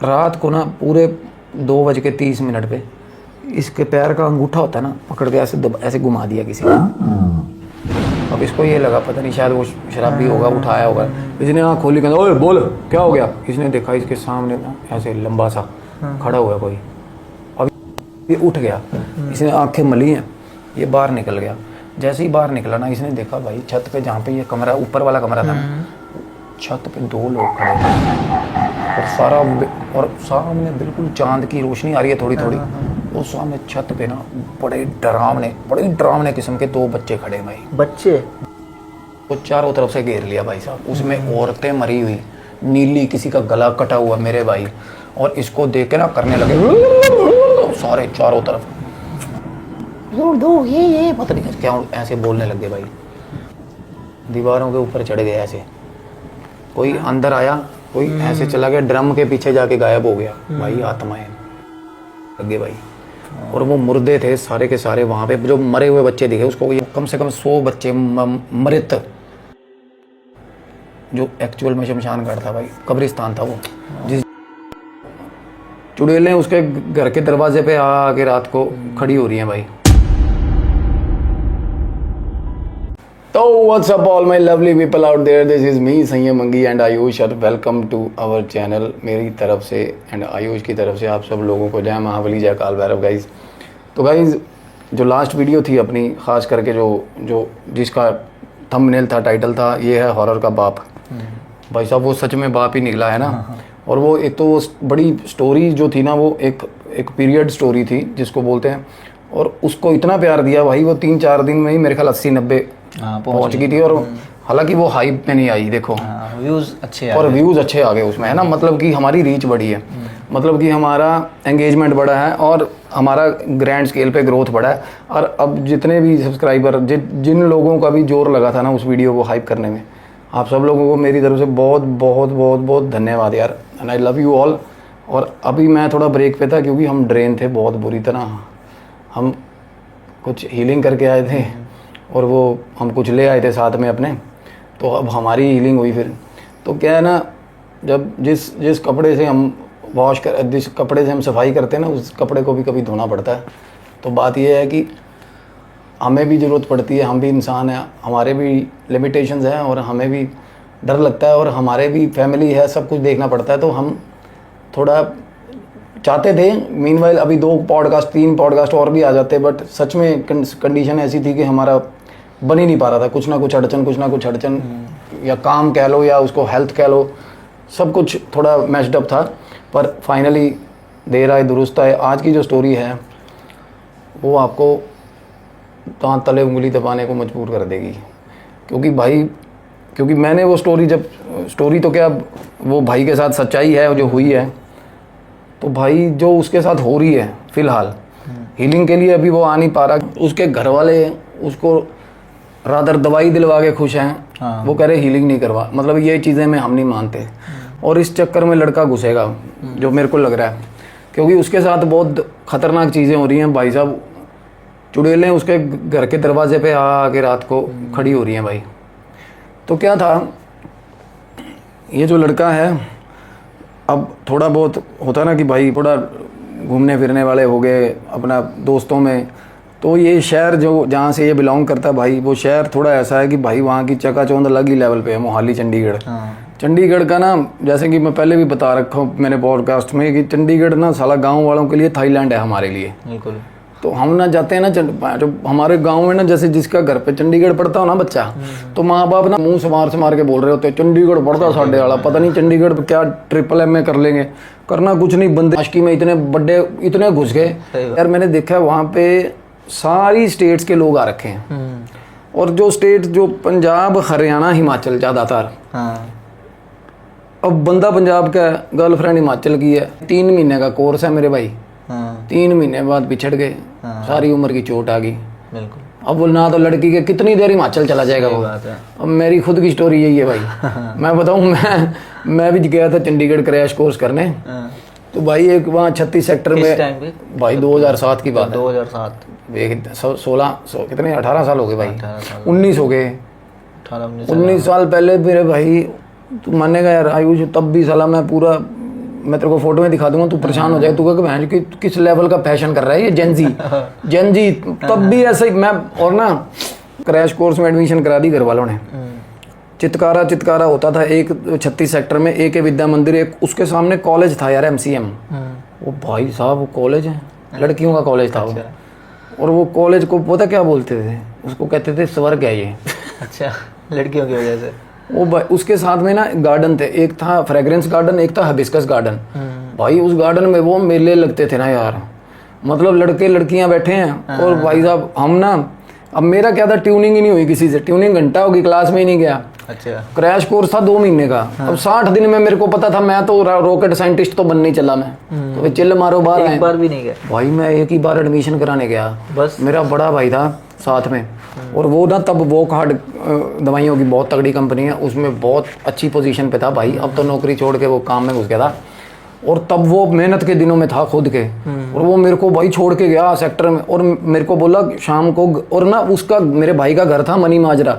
रात को ना पूरे 2:30 पे इसके पैर का अंगूठा होता है ना, पकड़ के ऐसे घुमा दिया किसी ने। अब इसको ये लगा पता नहीं शायद वो शराबी होगा, उठाया होगा। इसने आँख खोली, कहता ओए बोल क्या हो गया। इसने देखा इसके सामने ना ऐसे लंबा सा खड़ा हुआ कोई। अब ये उठ गया, इसने आंखें मली हैं, ये बाहर निकल गया। जैसे ही बाहर निकला ना, इसने देखा भाई छत पे जहाँ पे ये कमरा, ऊपर वाला कमरा था ना, छत पे 2 लोग खड़े हैं और सामने बिल्कुल चांद की रोशनी आ रही है थोड़ी थोड़ी। वो सामने छत पे ना बड़े डरावने किस्म के 2 बच्चे खड़े हैं भाई। बच्चे वो चारों तरफ से घेर लिया भाई साहब। उसमें औरतें मरी हुई, नीली, किसी का गला कटा हुआ मेरे भाई। और इसको देख के ना करने लगे सारे चारों तरफ, दो ये पता नहीं क्या ऐसे बोलने लगे भाई। दीवारों के ऊपर चढ़ गए ऐसे। कोई अंदर आया, कोई ऐसे चला गया, ड्रम के पीछे जाके गायब हो गया भाई। आत्माएं लगे भाई। और वो मुर्दे थे सारे के सारे वहां पे, जो मरे हुए बच्चे दिखे उसको। कम से कम 100 बच्चे मृत, जो एक्चुअल में शमशान घाट था भाई, कब्रिस्तान था वो। जिस चुड़ैलें उसके घर के दरवाजे पे आके रात को खड़ी हो रही हैं भाई। तो what's up all my lovely people out there, this is me Sanyam Mangi and Ayush और वेलकम टू आवर चैनल। मेरी तरफ से एंड आयुष की तरफ से आप सब लोगों को जय महाबली, जय काल भैरव गाइज। तो गाइज जो लास्ट वीडियो थी अपनी, खास करके जो जिसका थंबनेल था, टाइटल था, ये है हॉरर का बाप। भाई साहब वो सच में बाप ही निकला है ना। और वो एक तो बड़ी स्टोरी जो थी ना, वो एक पीरियड स्टोरी थी जिसको बोलते हैं। और उसको इतना प्यार दिया भाई, वो 3-4 दिन में ही मेरे ख्याल 80-90 पहुंच गई थी। और हालांकि वो हाइप में नहीं आई, देखो व्यूज अच्छे आ और व्यूज अच्छे आ गए उसमें, है ना। मतलब कि हमारी रीच बढ़ी है, मतलब कि हमारा एंगेजमेंट बढ़ा है और हमारा ग्रैंड स्केल पे ग्रोथ बढ़ा है। और अब जितने भी सब्सक्राइबर, जिन लोगों का भी जोर लगा था ना उस वीडियो को हाइप करने में, आप सब लोगों को मेरी तरफ से बहुत बहुत बहुत बहुत धन्यवाद यार, and I love you all. और अभी मैं थोड़ा ब्रेक पे था क्योंकि हम ड्रेन थे बहुत बुरी तरह। हम कुछ हीलिंग करके आए थे और वो हम कुछ ले आए थे साथ में अपने, तो अब हमारी हीलिंग हुई फिर। तो क्या है ना, जब जिस कपड़े से हम जिस कपड़े से हम सफाई करते हैं ना, उस कपड़े को भी कभी धोना पड़ता है। तो बात यह है कि हमें भी ज़रूरत पड़ती है, हम भी इंसान हैं, हमारे भी लिमिटेशंस हैं और हमें भी डर लगता है और हमारे भी फैमिली है, सब कुछ देखना पड़ता है। तो हम थोड़ा चाहते थे, मीनवाइल अभी 3 पॉडकास्ट और भी आ जाते, बट सच में कंडीशन ऐसी थी कि हमारा बन ही नहीं पा रहा था। कुछ ना कुछ अड़चन या काम कह लो या उसको हेल्थ कह लो, सब कुछ थोड़ा मैश्ड अप था। पर फाइनली देर आए दुरुस्त आए। आज की जो स्टोरी है वो आपको दांत तले उंगली दबाने को मजबूर कर देगी। क्योंकि मैंने वो स्टोरी तो क्या, वो भाई के साथ सच्चाई है जो हुई है। तो भाई जो उसके साथ हो रही है फिलहाल, हीलिंग के लिए अभी वो आ नहीं पा रहा। उसके घर वाले उसको रादर दवाई दिलवा के खुश हैं। वो कह रहे हीलिंग नहीं करवा, मतलब ये चीज़ें में हम नहीं मानते। और इस चक्कर में लड़का घुसेगा जो मेरे को लग रहा है, क्योंकि उसके साथ बहुत ख़तरनाक चीज़ें हो रही हैं भाई साहब। चुड़ैलें उसके घर के दरवाजे पे आके रात को खड़ी हो रही हैं भाई। तो क्या था, ये जो लड़का है, अब थोड़ा बहुत होता ना कि भाई थोड़ा घूमने फिरने वाले हो गए अपना दोस्तों में। तो ये शहर जो जहाँ से ये बिलोंग करता है भाई, वो शहर थोड़ा ऐसा है कि भाई वहाँ की चकाचौंध अलग ही लेवल पे है। मोहाली चंडीगढ़, चंडीगढ़ का ना, जैसे कि मैं पहले भी बता रखा हूँ मैंने पॉडकास्ट में, कि चंडीगढ़ ना साला गाँव वालों के लिए थाईलैंड है हमारे लिए। बिल्कुल। तो हम ना जाते हैं ना, जो हमारे गांव में ना, जैसे जिसका घर पे चंडीगढ़ पढ़ता हो ना बच्चा, तो माँ बाप ना मुंह से मार के बोल रहे होते हैं चंडीगढ़ पढ़ता साढ़े वाला, पता नहीं चंडीगढ़ पे क्या MMA कर लेंगे। करना कुछ नहीं, बंदे आशिकी में इतने घुस गए यार। मैंने देखा वहाँ पे सारी स्टेट्स के लोग आ रखे हैं। और जो स्टेट, जो पंजाब, हरियाणा, हिमाचल ज़्यादातर। अब बंदा पंजाब का है, गर्लफ्रेंड हिमाचल की है, 3 महीने का कोर्स है मेरे भाई। 3 महीने बाद बिछड़ गए, सारी उम्र की चोट आ गई। बिल्कुल। अब वो ना तो लड़की के कितनी देर हिमाचल चला जाएगा वो। अब मेरी खुद की स्टोरी यही है भाई। मैं बताऊं, मैं भी गया था चंडीगढ़ क्रैश कोर्स करने। तो भाई एक वहाँ 36 सेक्टर में, भाई 2007 की बात है। 2007 16 कितने 18 साल हो गए भाई, 19 हो गए, 19 साल पहले। मेरे भाई तू मानेगा यार आयुष, तब भी साला मैं पूरा मैं तेरे को फोटो में दिखा दूंगा, तू परेशान हो जाए, तू कहेगा बहन कि किस लेवल का फैशन कर रहा है ये जेंजी जेंजी। तब भी ऐसे ही मैं, और ना क्रैश कोर्स में एडमिशन करा दी घर वालों ने। चितकारा होता था एक 36 सेक्टर में, एक विद्या मंदिर, एक उसके सामने कॉलेज था यार MCM। वो भाई साहब वो कॉलेज है, लड़कियों का कॉलेज था वो। और वो कॉलेज को पता क्या बोलते थे, उसको कहते थे स्वर्ग है ये। अच्छा, लड़कियों की वजह से। वो उसके साथ में ना गार्डन थे, एक था फ्रेग्रेंस गार्डन, एक था हिबिस्कस गार्डन। भाई उस गार्डन में वो मेले लगते थे ना यार, मतलब लड़के लड़कियां बैठे हैं। और भाई साहब हम ना, अब मेरा क्या था, ट्यूनिंग ही नहीं हुई किसी से, ट्यूनिंग घंटा होगी, क्लास में ही नहीं गया। अच्छा, क्रैश कोर्स था 2 महीने का। अब 60 दिन में मेरे को पता था मैं तो रॉकेट साइंटिस्ट तो बनने चला मैं। तो चिल्ल मारो बाहर एक बार भी नहीं गया भाई, मैं एक ही बार एडमिशन कराने गया बस। मेरा बड़ा भाई था साथ में, और वो ना तब वो कार्ड दवाइयों की बहुत तगड़ी कंपनी है, उसमें बहुत अच्छी पोजीशन पे था भाई। अब तो नौकरी छोड़ के वो काम में घुस गया था, और तब वो मेहनत के दिनों में था खुद के। और वो मेरे को भाई छोड़ के गया सेक्टर में, और मेरे को बोला शाम को, और ना उसका मेरे भाई का घर था मनी माजरा,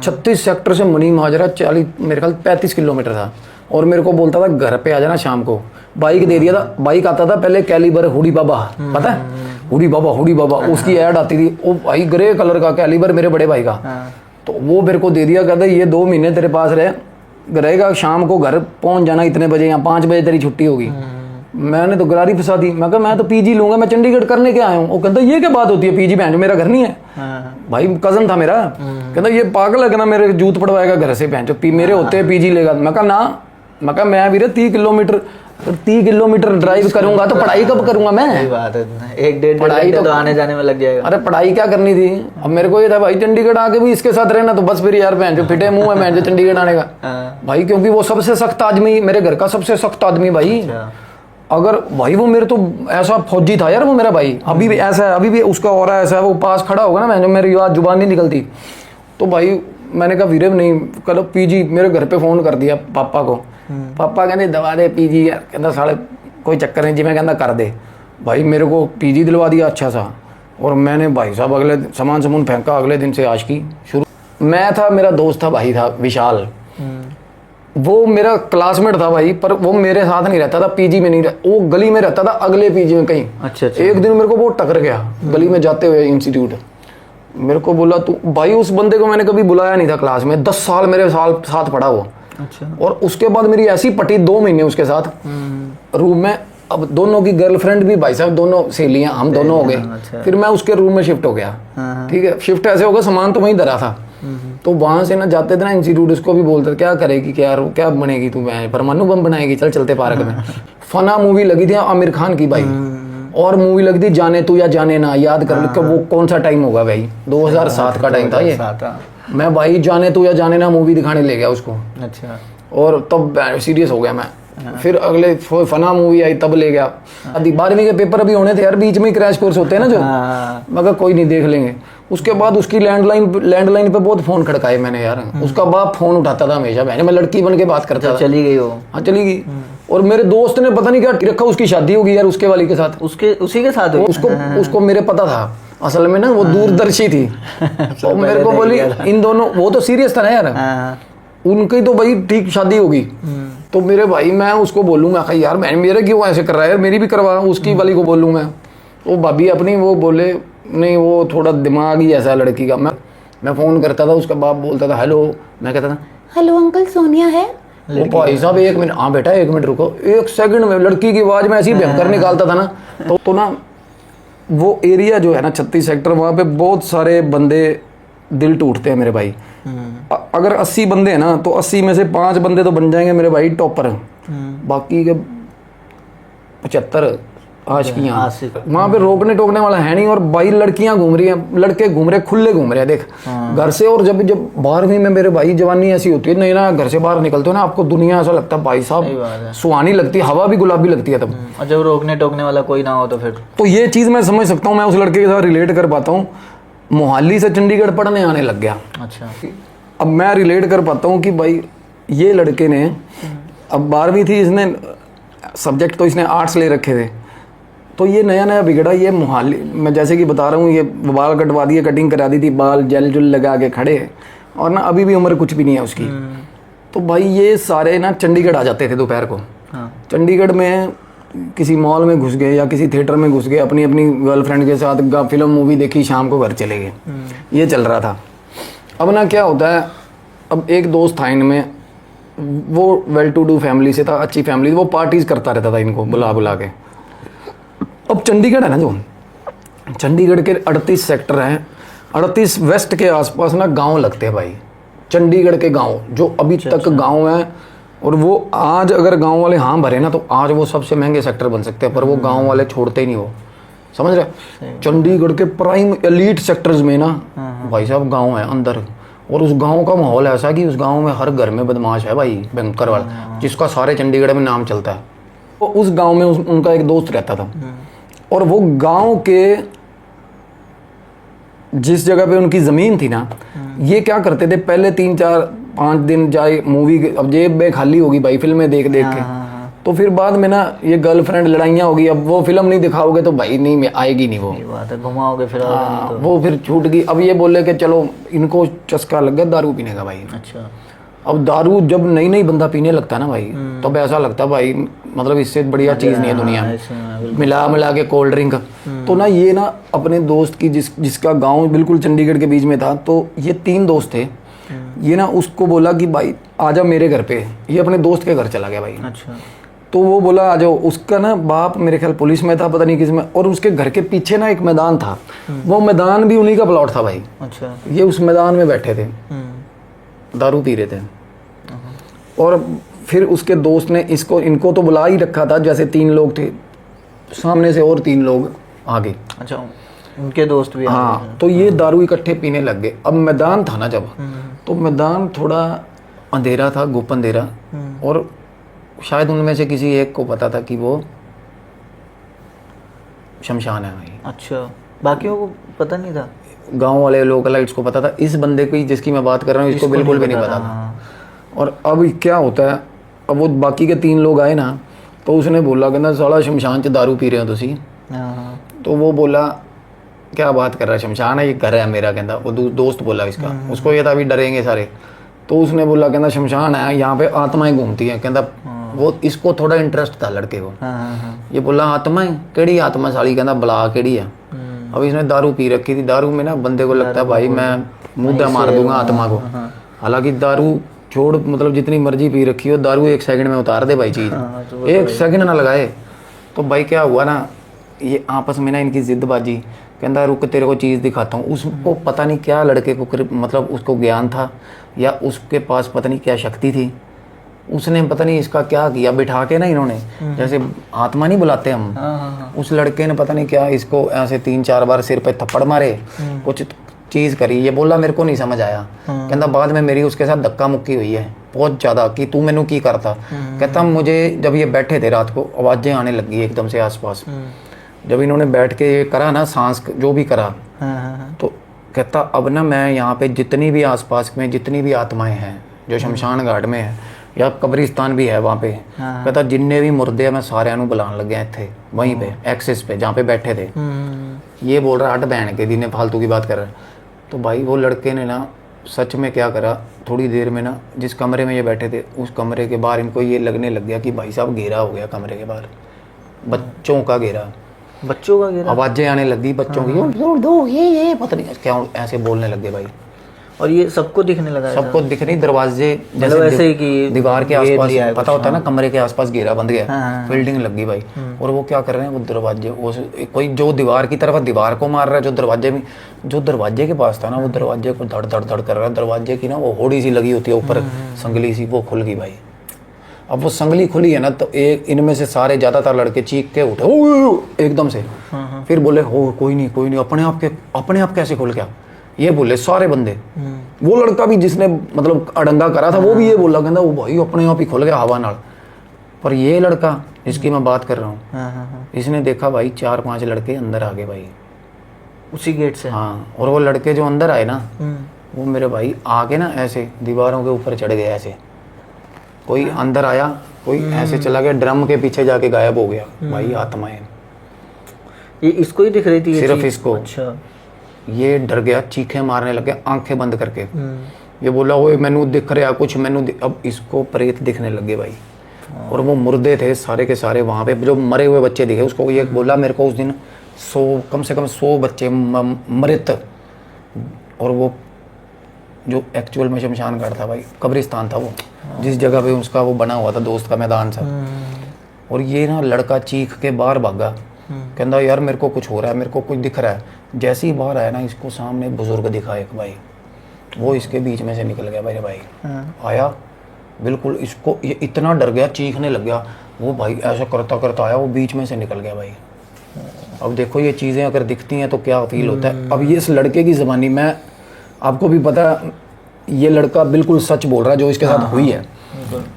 36 सेक्टर से मनी माजरा 40 मेरे ख्याल 35 किलोमीटर था। और मेरे को बोलता था घर पे आ जाना शाम को, बाइक दे दिया था। बाइक आता था पहले कैलिबर हुडी बाबा, पता है हुडी बाबा उसकी ऐड आती थी, वो भाई ग्रे कलर का कैलिबर मेरे बड़े भाई का। तो वो मेरे को दे दिया, कहता ये 2 महीने तेरे पास रहेगा, शाम को घर पहुंच जाना इतने बजे, या 5 बजे तेरी छुट्टी होगी। मैंने तो गरारी फंसा दी, मैं कहा मैं तो PG लूंगा, मैं चंडीगढ़ करने के आया हूँ। वो कहता ये क्या बात होती है, PG बहन मेरा घर नहीं है। भाई कजन था मेरा, कहता ये पागल है ना, मेरे जूत पड़वाएगा घर से बहन, मेरे होते PG लेगा। मैं कहा ना, मैं भी 30 किलोमीटर ड्राइव करूंगा तो पढ़ाई कब करूंगा मैं। सही बात है, 1-1.5 पढ़ाई घंटे तो आने जाने में लग जाएगा। अरे पढ़ाई क्या करनी थी, अब मेरे को ये था भाई चंडीगढ़ आके भी इसके साथ रहना, तो बस फिर यार बहन जो फिटे मुंह है बहन जो चंडीगढ़ आने का भाई, क्योंकि वो सबसे सख्त आदमी, मेरे घर का सबसे सख्त आदमी भाई। अगर भाई वो मेरे तो ऐसा फौजी था यार वो मेरा भाई, अभी भी ऐसा है, अभी भी उसका और ऐसा है, वो पास खड़ा होगा ना मैं, जो मेरी बात जुबान नहीं निकलती। तो भाई मैंने कहा वीरे नहीं कल PG, मेरे घर पे फ़ोन कर दिया पापा को। पापा कहते दवा दे PG यार, कहता साले कोई चक्कर नहीं जी, मैं कहता कर दे। भाई मेरे को PG दिलवा दिया अच्छा सा, और मैंने भाई साहब अगले सामान फेंका, अगले दिन से आशिकी शुरू। मैं था, मेरा दोस्त था भाई था विशाल, वो मेरा क्लासमेट था भाई, पर वो मेरे साथ नहीं रहता था, PG में नहीं रहता, वो गली में रहता था अगले PG में कहीं। अच्छा। एक दिन मेरे को वो टकर गया गली में जाते हुए इंस्टीट्यूट, मेरे को बोला तू, भाई उस बंदे को मैंने कभी बुलाया नहीं था क्लास में, 10 साल मेरे साथ पढ़ा वो। अच्छा। और उसके बाद मेरी ऐसी पटी 2 महीने उसके साथ रूम में। अब दोनों की गर्लफ्रेंड भी भाई साहब दोनों सहेलियां, हम दोनों हो गए। अच्छा। फिर मैं उसके रूम में शिफ्ट हो गया, ठीक है, शिफ्ट ऐसे होगा सामान तो वहीं धरा था। तो वहां से ना जाते थे ना इंस्टीट्यूट, उसको भी बोलते थे क्या करेगी, क्या बनेगी तू, परमाणु बम बनाएगी, चल चलते पार्क में। फना मूवी लगी थी आमिर खान की भाई, और मूवी लगी थी जाने तू या जाने ना, याद कर के वो कौन सा टाइम होगा भाई, 2007 का टाइम था ये। मैं भाई जाने तू या जाने ना मूवी दिखाने ले गया उसको। अच्छा। और तब सीरियस हो गया मैं। फिर अगले फना मूवी आई तब ले गया। 12वीं के पेपर अभी होने थे यार, बीच में ही क्रैश कोर्स होते हैं ना जो, मगर कोई नहीं देख लेंगे। उसके बाद उसकी लैंडलाइन पे बहुत फोन खड़काए मैंने यार, उसका बाप फोन उठाता था हमेशा, मैं लड़की बन के बात करता था। चली गई वो? हाँ चली गई। और मेरे दोस्त ने पता नहीं क्या रखा, उसकी शादी होगी यार उसके वाली के साथ, उसी के साथ हुई? उसको मेरे पता था असल में ना, वो दूरदर्शी थी। तो मेरे को बोली इन दोनों, वो तो सीरियस था ना यार, उनकी तो भाई ठीक शादी होगी। तो मेरे भाई मैं उसको बोलूँगा यार मैं मेरे क्यों ऐसे कर रहा है यार, मेरी भी करवा, उसकी वाली को बोलूँ मैं। वो भाभी अपनी वो बोले नहीं वो थोड़ा दिमाग ही ऐसा है लड़की का। मैं फ़ोन करता था, उसका बाप बोलता था हेलो, मैं कहता था हेलो अंकल सोनिया है। वो भाई साहब 1 मिनट, हाँ बेटा 1 मिनट रुको, 1 सेकंड में लड़की की आवाज़ में ऐसी भयंकर निकालता था ना। तो ना वो एरिया जो है ना 36 सेक्टर, वहाँ पे बहुत सारे बंदे दिल टूटते हैं मेरे भाई। अगर 80 बंदे हैं ना, तो 80 में से 5 बंदे तो बन जाएंगे मेरे भाई टॉपर, बाकी के 75 आशिकियाँ। वहाँ पे रोकने टोकने वाला है नहीं। और भाई लड़कियां घूम रही हैं, लड़के घूम रहे, खुले घूम रहे हैं देख घर से। और जब 12वीं में मेरे भाई जवानी ऐसी होती है नहीं ना, घर से बाहर निकलते हो ना, आपको दुनिया ऐसा लगता है भाई साहब सुहानी लगती है, हवा भी गुलाबी लगती है तब। और जब रोकने टोकने वाला कोई ना हो तो फिर तो ये चीज़ मैं समझ सकता हूँ, मैं उस लड़के के साथ रिलेट कर पाता हूँ। मोहाली से चंडीगढ़ पढ़ने आने लग गया। अच्छा। अब मैं रिलेट कर पाता हूँ कि भाई ये लड़के ने, अब 12वीं थी, इसने सब्जेक्ट तो इसने आर्ट्स ले रखे थे, तो ये नया नया बिगड़ा। ये मोहाली, मैं जैसे कि बता रहा हूँ, ये बाल कटवा दिए, कटिंग करा दी थी, बाल जेल जुल लगा के खड़े, और ना अभी भी उम्र कुछ भी नहीं है उसकी। तो भाई ये सारे ना चंडीगढ़ आ जाते थे दोपहर को, हाँ चंडीगढ़ में किसी मॉल में घुस गए या किसी थिएटर में घुस गए, अपनी अपनी गर्लफ्रेंड के साथ फिल्म मूवी देखी, शाम को घर चले गए, ये चल रहा था। अब ना क्या होता है, अब एक दोस्त था इनमें, वो वेल टू डू फैमिली से था, अच्छी फैमिली, वो पार्टीज करता रहता था इनको बुला बुला के। अब चंडीगढ़ है ना, जो चंडीगढ़ के 38 सेक्टर हैं, 38 वेस्ट के आसपास ना गांव लगते हैं भाई, चंडीगढ़ के गांव जो अभी तक गांव हैं, और वो आज अगर गांव वाले हाँ भरे ना तो आज वो सबसे महंगे सेक्टर बन सकते हैं, पर वो गांव वाले छोड़ते ही नहीं, वो समझ रहे। चंडीगढ़ के प्राइम एलीट सेक्टर्स में ना भाई साहब गांव है अंदर, और उस गांव का माहौल ऐसा कि उस गांव में हर घर में बदमाश है भाई, भयंकर वाला, जिसका सारे चंडीगढ़ में नाम चलता है। तो उस गांव में उनका एक दोस्त रहता था, और वो गांव के जिस जगह पे उनकी ज़मीन थी ना, ये क्या करते थे, पहले 3-4-5 दिन जाए मूवी, अब जेब में खाली होगी भाई फिल्में देख देख के, तो फिर बाद में ना ये गर्लफ्रेंड लड़ाइयाँ होगी, अब वो फिल्म नहीं दिखाओगे तो भाई नहीं आएगी नहीं, वो बात है, घुमाओगे फिर तो। वो फिर छूट गई। अब ये बोले कि चलो इनको चस्का लग गया दारू पीने का भाई। अच्छा, अब दारू जब नई नई बंदा पीने लगता है ना भाई, तब ऐसा लगता भाई मतलब इससे बढ़िया चीज़ नहीं है दुनिया में, मिला मिला के कोल्ड ड्रिंक। तो ना ये ना अपने दोस्त की जिसका गांव बिल्कुल चंडीगढ़ के बीच में था, तो ये 3 दोस्त थे, ये ना उसको बोला कि भाई आजा मेरे घर पे, ये अपने दोस्त के घर चला गया भाई। अच्छा, तो वो बोला आ जाओ, उसका ना बाप मेरे ख्याल पुलिस में था, पता नहीं किस में, और उसके घर के पीछे ना एक मैदान था, वो मैदान भी उन्हीं का प्लॉट था भाई। अच्छा, ये उस मैदान में बैठे थे, दारू पी रहे थे, और फिर उसके दोस्त ने इनको तो बुला ही रखा था, जैसे 3 लोग थे, सामने से और 3 लोग आगे। अच्छा, उनके दोस्त भी हाँ, तो ये दारू इकट्ठे पीने लग गए। अब मैदान था ना जब, तो मैदान थोड़ा अंधेरा था, गुप अंधेरा, और शायद उनमें से किसी एक को पता था कि वो शमशान है भाई। अच्छा, बाकियों को पता नहीं था? गांव वाले लोकलाइट्स को पता था, इस बंदे को जिसकी मैं बात कर रहा हूँ इसको बिल्कुल भी नहीं पता था। और अब क्या होता है, अब वो बाकी के 3 लोग आए ना, तो उसने बोला कहना साला शमशान च दारू पी रहे हो तुसी। तो वो बोला क्या बात कर रहा है, शमशान है, ये घर है मेरा, कहता। वो दोस्त बोला इसका, उसको ये था अभी डरेंगे सारे, तो उसने बोला कहना शमशान है, यहाँ पे आत्माएं घूमती हैं, कहता। वो इसको थोड़ा इंटरेस्ट था लड़के को, ये बोला आत्माएं, केड़ी आत्मा साली, कहता बला केड़ी है। अब इसने दारू पी रखी थी, दारू में ना बंदे को लगता है भाई मैं मुद्दा मार दूंगा आत्मा को, हालांकि दारू छोड़, मतलब जितनी मर्जी पी रखी हो, दारू 1 सेकंड में उतार दे भाई चीज़, 1 सेकंड ना लगाए। तो भाई क्या हुआ ना, ये आपस में ना इनकी जिद्दबाजी, कहता रुक तेरे को चीज़ दिखाता हूँ। उसको पता नहीं क्या लड़के को मतलब उसको ज्ञान था, या उसके पास पता नहीं क्या शक्ति थी, उसने पता नहीं इसका क्या किया, बिठा के ना इन्होंने, जैसे आत्मा नहीं बुलाते हम, उस लड़के ने पता नहीं क्या इसको ऐसे 3-4 बार सिर पे थप्पड़ मारे, कुछ चीज़ करी। ये बोला मेरे को नहीं समझ आया, कहता बाद में मेरी उसके साथ धक्का मुक्की हुई है बहुत ज़्यादा, कि तू मैनू की करता। कहता मुझे जब ये बैठे थे रात को, आवाज़ें आने लगी एकदम से आसपास, जब इन्होंने बैठ के करा ना सांस जो भी करा, तो कहता अब ना मैं यहाँ पे जितनी भी आसपास में जितनी भी आत्माएं हैं जो शमशान घाट में है या कब्रिस्तान भी है वहाँ पे, कहता जिन्ने भी मुर्दे हैं मैं सारे बुलाने लग गया थे वहीं पे एक्सेस पे जहाँ पे बैठे थे। ये बोल रहा हट बहन के दिन फालतू की बात कर रहा है। तो भाई वो लड़के ने ना सच में क्या करा, थोड़ी देर में ना जिस कमरे में ये बैठे थे उस कमरे के बाहर इनको ये लगने लग गया कि भाई साहब घेरा हो गया कमरे के बाहर, बच्चों का घेरा, बच्चों का घेरा, आवाजें आने लगी बच्चों की, दो ये पता नहीं क्या ऐसे बोलने लग गए भाई। और ये सबको दिखने लगा, सबको दिख रही, दरवाजे जैसे ऐसे ही कि दीवार के आसपास पता होता है ना, कमरे के आसपास घेरा बंद गया, फील्डिंग लग गई भाई। और वो क्या कर रहे हैं, वो दरवाजे, वो कोई जो दीवार की तरफ दीवार को मार रहा है, जो दरवाजे के पास था ना वो दरवाजे को धड़ धड़ धड़ कर रहा है, दरवाजे की ना वो होड़ी सी लगी होती है ऊपर संगली सी, वो खुल गई भाई। अब वो संगली खुली है ना, तो एक इनमें से सारे ज्यादातर लड़के चीख के उठे एकदम से, फिर बोले हो कोई नहीं अपने आप कैसे खुल गया, ये बोले सारे बंदे। वो लड़का भी जिसने मतलब अड़ंगा करा था वो भी ये बोला, कहता वो भाई अपने आप ही खुल गया हवा नाल। पर ये लड़का जिसकी मैं बात कर रहा हूँ, इसने देखा भाई 4-5 लड़के अंदर आ गए भाई उसी गेट से। हाँ, और वो लड़के जो अंदर आए ना, वो मेरे भाई आके ना ऐसे दीवारों के ऊपर चढ़ गए ऐसे, कोई अंदर आया, कोई ऐसे चला गया, ड्रम के पीछे जाके गायब हो गया भाई। आत्माएं ये इसको ही दिख रही थी सिर्फ इसको। अच्छा, ये डर गया, चीखें मारने लग गया आंखें बंद करके। ये बोला ओए मैनू दिख रहा कुछ, मैनू अब इसको प्रेत दिखने लग गए भाई। और वो मुर्दे थे सारे के सारे वहाँ पे, जो मरे हुए बच्चे दिखे उसको। ये बोला मेरे को उस दिन 100 कम से कम 100 बच्चे मृत, और वो जो एक्चुअल में शमशान घाट था भाई, कब्रिस्तान था वो, जिस जगह पे उसका वो बना हुआ था दोस्त का मैदान सा। और ये ना लड़का चीख के बाहर भागा, कहता यार मेरे को कुछ हो रहा है, मेरे को कुछ दिख रहा है। जैसे ही बाहर आया ना, इसको सामने बुजुर्ग दिखा एक भाई, वो इसके बीच में से निकल गया भाई। आया बिल्कुल, इसको ये इतना डर गया, चीखने लग गया वो भाई, ऐसा करता करता आया, वो बीच में से निकल गया भाई। अब देखो ये चीज़ें अगर दिखती हैं तो क्या फील होता है। अब ये इस लड़के की ज़बानी, मैं आपको भी पता है ये लड़का बिल्कुल सच बोल रहा है जो इसके साथ हुई है।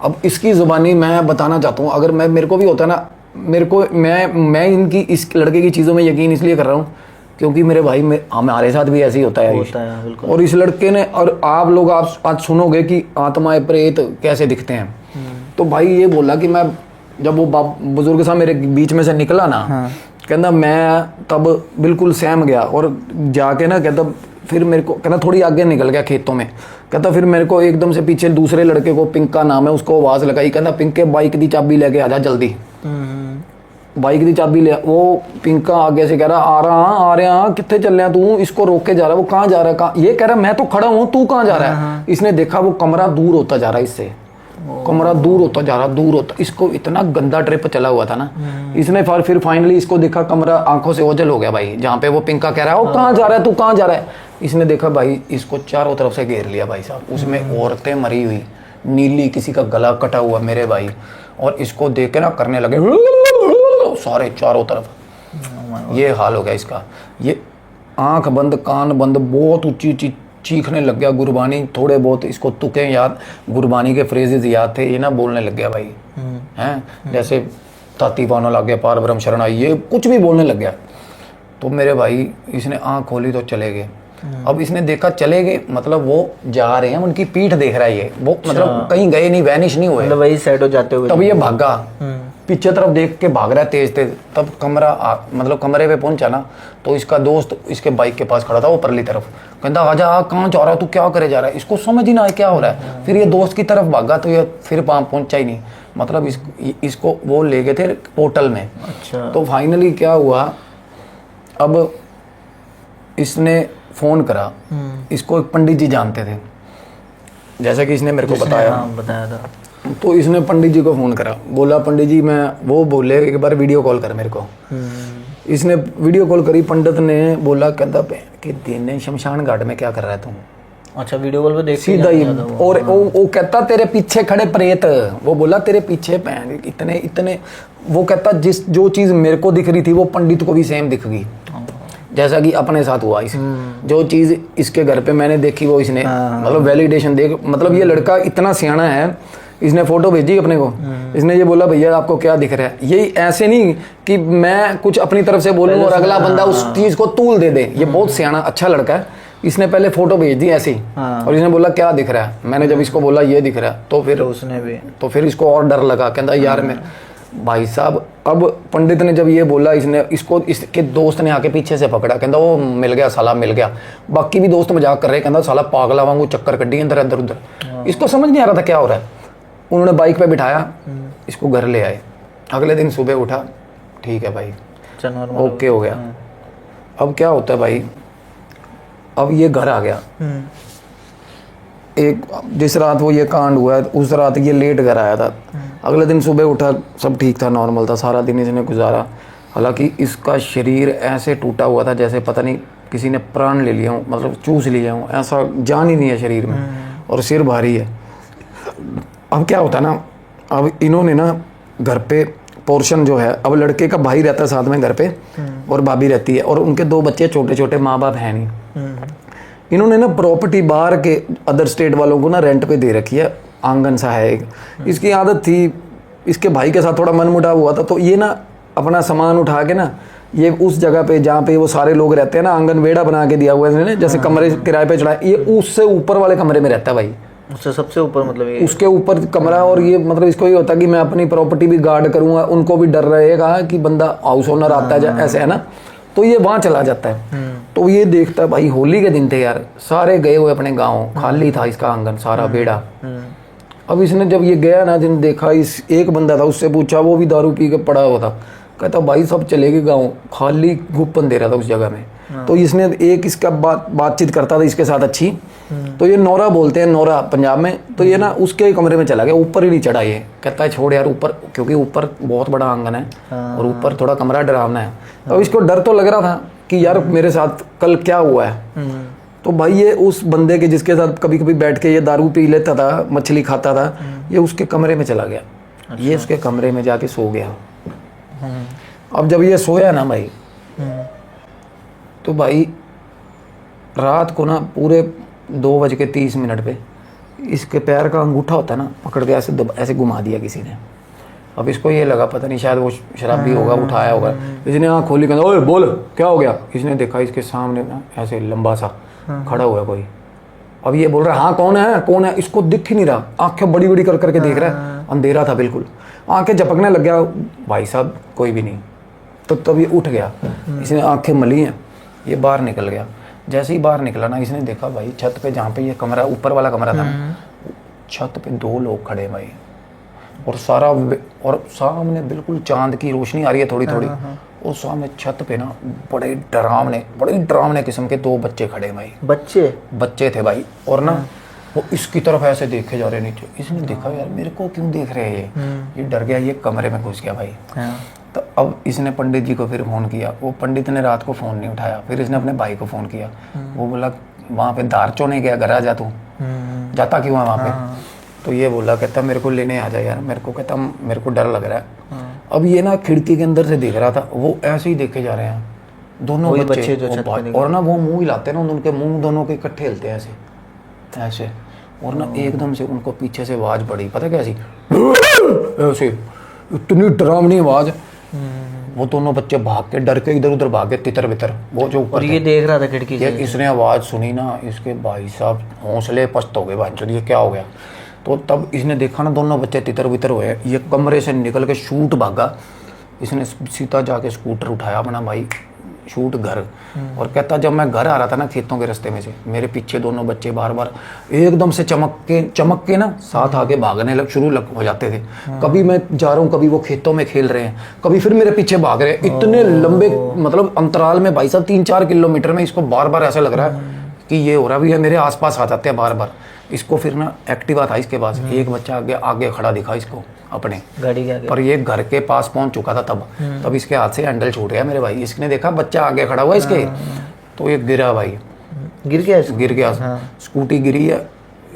अब इसकी ज़ुबानी मैं बताना चाहता हूँ, अगर मेरे को भी होता है ना, मेरे को मैं इनकी इस लड़के की चीज़ों में यकीन इसलिए कर रहा हूँ क्योंकि मेरे भाई हमारे साथ भी ऐसे ही होता है बिल्कुल। और इस लड़के ने, और आप लोग आज सुनोगे कि आत्माएं प्रेत कैसे दिखते हैं। तो भाई ये बोला कि मैं जब वो बुजुर्ग सा मेरे बीच में से निकला ना, कहता मैं तब बिल्कुल सहम गया और जाके ना, कहता फिर मेरे को, कहता थोड़ी आगे निकल गया खेतों में, कहता फिर मेरे को एकदम से पीछे दूसरे लड़के को, पिंक का नाम है, उसको आवाज़ लगाई, कहता पिंक के बाइक की चाबी लेके आ जा जल्दी। बाइक की चाबी ले, वो पिंका आगे से कह रहा आ रहा कितने चल रहा तू, इसको रोक के जा रहा है, वो कहाँ जा रहा है, कहाँ, ये कह रहा मैं तो खड़ा हूँ, तू कहाँ जा रहा है। इसने देखा वो कमरा दूर होता जा रहा है इससे, कमरा दूर होता जा रहा, दूर होता, इसको इतना गंदा ट्रिप चला हुआ था ना, इसने फिर फाइनली इसको देखा, कमरा आंखों से ओझल हो गया भाई, जहाँ पे वो पिंका कह रहा है वो कहाँ जा रहा है, तू कहाँ जा रहा है। इसने देखा भाई इसको चारों तरफ से घेर लिया भाई साहब, उसमें औरतें मरी हुई, नीली, किसी का गला कटा हुआ मेरे भाई, और इसको देख के ना करने लगे सारे चारों तरफ। ये हाल हो गया इसका, ये आंख बंद कान बंद, बहुत ऊंची ऊंची चीखने लग गया। गुरबानी थोड़े बहुत इसको तुके याद, गुरबानी के फ्रेजेस याद थे, ये ना बोलने लग गया भाई, हैं जैसे ताती पाना लग गया, पार ब्रह्म शरण आई, ये कुछ भी बोलने लग गया। तो मेरे भाई इसने आंख खोली तो चले गए। अब इसने देखा चले गए, मतलब वो जा रहे हैं, उनकी पीठ देख रहा है ये, वो मतलब कहीं गए नहीं, वैनिश नहीं हुए, मतलब वही साइड हो जाते हुए। तब ये भागा, पीछे तरफ देख के भाग रहा है तेज तेज। तब मतलब कमरे पे पहुंचा ना, तो इसका दोस्त इसके बाइक के पास खड़ा था, वो परली तरफ, कहता आजा, कहाँ जा रहा है तू, क्या करे जा रहा है। इसको समझ ही ना आया क्या हो रहा है। फिर ये दोस्त की तरफ भागा तो ये फिर पहुंचा ही नहीं, मतलब इसको वो ले गए थे पोर्टल में। अच्छा। तो फाइनली क्या हुआ, अब इसने फोन करा, इसको एक पंडित जी जानते थे, जैसा कि इसने मेरे को बताया था। तो इसने पंडित जी को फ़ोन करा, बोला पंडित जी मैं, वो बोले एक बार वीडियो कॉल कर मेरे को। इसने वीडियो कॉल करी, पंडित ने बोला, कहता कि दिन शमशान घाट में क्या कर रहा है तुम। अच्छा, वीडियो कॉल पे देख सीधा ही, और वो कहता तेरे पीछे खड़े प्रेत, वो बोला तेरे पीछे इतने, वो कहता जो चीज़ मेरे को दिख रही थी वो पंडित को भी सेम दिख गई, जैसा कि अपने साथ हुआ। इस जो चीज़ इसके घर पे मैंने देखी वो इसने मतलब वैलिडेशन देख, मतलब ये लड़का इतना सियाना है, इसने फोटो भेजी अपने को, इसने ये बोला भैया आपको क्या दिख रहा है। ये ऐसे नहीं कि मैं कुछ अपनी तरफ से बोलूँ और अगला बंदा उस चीज़ को तूल दे दे, ये बहुत सियाना अच्छा लड़का है। इसने पहले फोटो भेज दी ऐसी, और इसने बोला क्या दिख रहा है। मैंने जब इसको बोला ये दिख रहा है, तो फिर उसने भी, तो फिर इसको और डर लगा, कहता यार मैं भाई साहब। अब पंडित ने जब ये बोला, इसको इसके दोस्त ने आके पीछे से पकड़ा, कहता वो मिल गया साला, मिल गया। बाकी भी दोस्त मजाक कर रहे, कहता साला पागला वांगू चक्कर कड्डी अंदर इधर उधर। इसको समझ नहीं आ रहा था क्या हो रहा है। उन्होंने बाइक पे बिठाया, इसको घर ले आए। अगले दिन सुबह उठा, ठीक है भाई, ओके हो गया। अब क्या होता है भाई, अब ये घर आ गया। एक जिस रात वो ये कांड हुआ है, उस रात ये लेट घर आया था। अगले दिन सुबह उठा, सब ठीक था, नॉर्मल था, सारा दिन इसने गुजारा। हालांकि इसका शरीर ऐसे टूटा हुआ था जैसे पता नहीं किसी ने प्राण ले लिया हूँ, मतलब चूस लिया हूँ, ऐसा जान ही नहीं है शरीर में, और सिर भारी है। अब क्या होता है ना, अब इन्होंने ना घर पे पोर्शन जो है, अब लड़के का भाई रहता है साथ में घर पे, और भाभी रहती है, और उनके 2 बच्चे छोटे छोटे, माँ बाप है नहीं। इन्होंने ना प्रॉपर्टी बाहर के अदर स्टेट वालों को ना रेंट पे दे रखी है, आंगन सा है एक। इसकी आदत थी, इसके भाई के साथ थोड़ा मनमुटाव हुआ था, तो ये ना अपना सामान उठा के ना, ये उस जगह पे जहाँ पे वो सारे लोग रहते हैं ना, आंगन वेड़ा बना के दिया हुआ है इन्होंने, जैसे कमरे किराए पे चढ़ाए, ये उससे ऊपर वाले कमरे में रहता है भाई, उससे सबसे ऊपर, मतलब ये उसके ऊपर कमरा। और ये मतलब इसको ये होता है कि मैं अपनी प्रॉपर्टी भी गार्ड करूंगा, उनको भी डर रहेगा कि बंदा हाउस ओनर आता है ऐसे, है ना। तो ये वहाँ चला जाता है। तो ये देखता है भाई, होली के दिन थे यार, सारे गए हुए अपने गाँव, खाली था इसका आंगन, सारा बेड़ा। अब इसने जब ये गया ना, जिन देखा इस एक बंदा था, उससे पूछा, वो भी दारू पी के पड़ा हुआ था। कहता भाई सब चले गए गाँव, खाली गुप्पन दे रहा था उस जगह में। तो इसने एक इसका बातचीत करता था इसके साथ अच्छी, तो ये नौरा बोलते हैं, नौरा पंजाब में। तो ये ना उसके कमरे में चला गया, ऊपर ही नहीं चढ़ा। ये कहता है छोड़ यार ऊपर, क्योंकि ऊपर बहुत बड़ा आंगन है और ऊपर थोड़ा कमरा डरावना है। तो इसको डर तो लग रहा था कि यार मेरे साथ कल क्या हुआ है। तो भाई ये उस बंदे के जिसके साथ कभी कभी बैठ के ये दारू पी लेता था, मछली खाता था, ये उसके कमरे में चला गया। ये उसके कमरे में जाके सो गया। अब जब ये सोया ना भाई, तो भाई रात को ना पूरे 2:30 पे इसके पैर का अंगूठा होता है ना, पकड़ के ऐसे घुमा दिया किसी ने। अब इसको ये लगा पता नहीं शायद वो शराबी होगा, उठाया होगा। इसने आँख खोली, कहता ओए बोल क्या हो गया। इसने देखा इसके सामने ना ऐसे लंबा सा खड़ा हुआ है कोई। अब ये बोल रहा है हाँ कौन है कौन है। इसको दिख ही नहीं रहा, आंखें बड़ी बड़ी कर करके देख रहा है, अंधेरा था बिल्कुल। आंखें झपकने लग गया, भाई साहब कोई भी नहीं। तो तब ये उठ गया, इसने आंखें मली हैं, ये बाहर निकल गया। जैसे ही बाहर निकला ना, इसने देखा भाई छत पे, जहाँ पे ये कमरा ऊपर वाला कमरा था ना, छत पे 2 लोग खड़े भाई, और सामने बिल्कुल चांद की रोशनी आ रही है थोड़ी थोड़ी। और सामने छत पे ना बड़े डरावने किस्म के 2 बच्चे खड़े भाई। बच्चे थे भाई, और ना वो इसकी तरफ ऐसे देखे जा रहे नीचे। इसने देखा यार मेरे को क्यों देख रहे हैं ये डर गया, ये कमरे में घुस गया भाई। तो अब इसने पंडित जी को फिर फ़ोन किया, वो पंडित ने रात को फ़ोन नहीं उठाया। फिर इसने अपने भाई को फ़ोन किया, वो बोला वहाँ पे दारचो नहीं गया, घर आ जा, तू जाता क्यों है वहाँ पे। तो ये बोला, कहता मेरे को लेने आ जा यार, मेरे को कहता मेरे को डर लग रहा है। अब ये ना खिड़की के अंदर से देख रहा था, वो ऐसे ही देखे जा रहे हैं दोनों बच्चे जो छत पे, और ना वो मुंह हिलाते हैं ना, उनके मुंह दोनों के इकट्ठे हिलते हैं ऐसे ऐसे। और ना एकदम से उनको पीछे से आवाज़ पड़ी, पता कैसी, ऐसे इतनी डरावनी आवाज़। वो दोनों बच्चे भाग के डर के इधर उधर भागे, तितर बितर। वो जो ऊपर ये देख रहा था खिड़की से, इसने आवाज़ सुनी ना, इसके भाई साहब हौसले पस्त हो गए, भाई ये क्या हो गया। तो तब इसने देखा ना दोनों बच्चे तितर बितर हुए, ये कमरे से निकल के शूट भागा। इसने सीधा जाके स्कूटर उठाया अपना भाई, शूट घर। और कहता जब मैं घर आ रहा था ना खेतों के रास्ते में से, मेरे पीछे दोनों बच्चे बार बार एकदम से चमक के ना साथ आके भागने शुरू हो जाते थे। कभी मैं जा रहा हूँ, कभी वो खेतों में खेल रहे हैं, कभी फिर मेरे पीछे भाग रहे हैं। इतने लंबे मतलब अंतराल में भाई साहब 3-4 किलोमीटर में इसको बार बार ऐसा लग रहा है कि ये हो रहा भी है, मेरे आसपास आ जाते हैं बार बार। इसको फिर ना एक्टिवा था इसके पास, एक बच्चा आगे खड़ा दिखा इसको अपने गाड़ी के आगे, पर ये घर के पास पहुंच चुका था तब इसके हाथ से हैंडल छूट गया मेरे भाई। इसने देखा बच्चा आगे खड़ा हुआ इसके, तो ये गिरा भाई, गिर गया। स्कूटी गिरी है,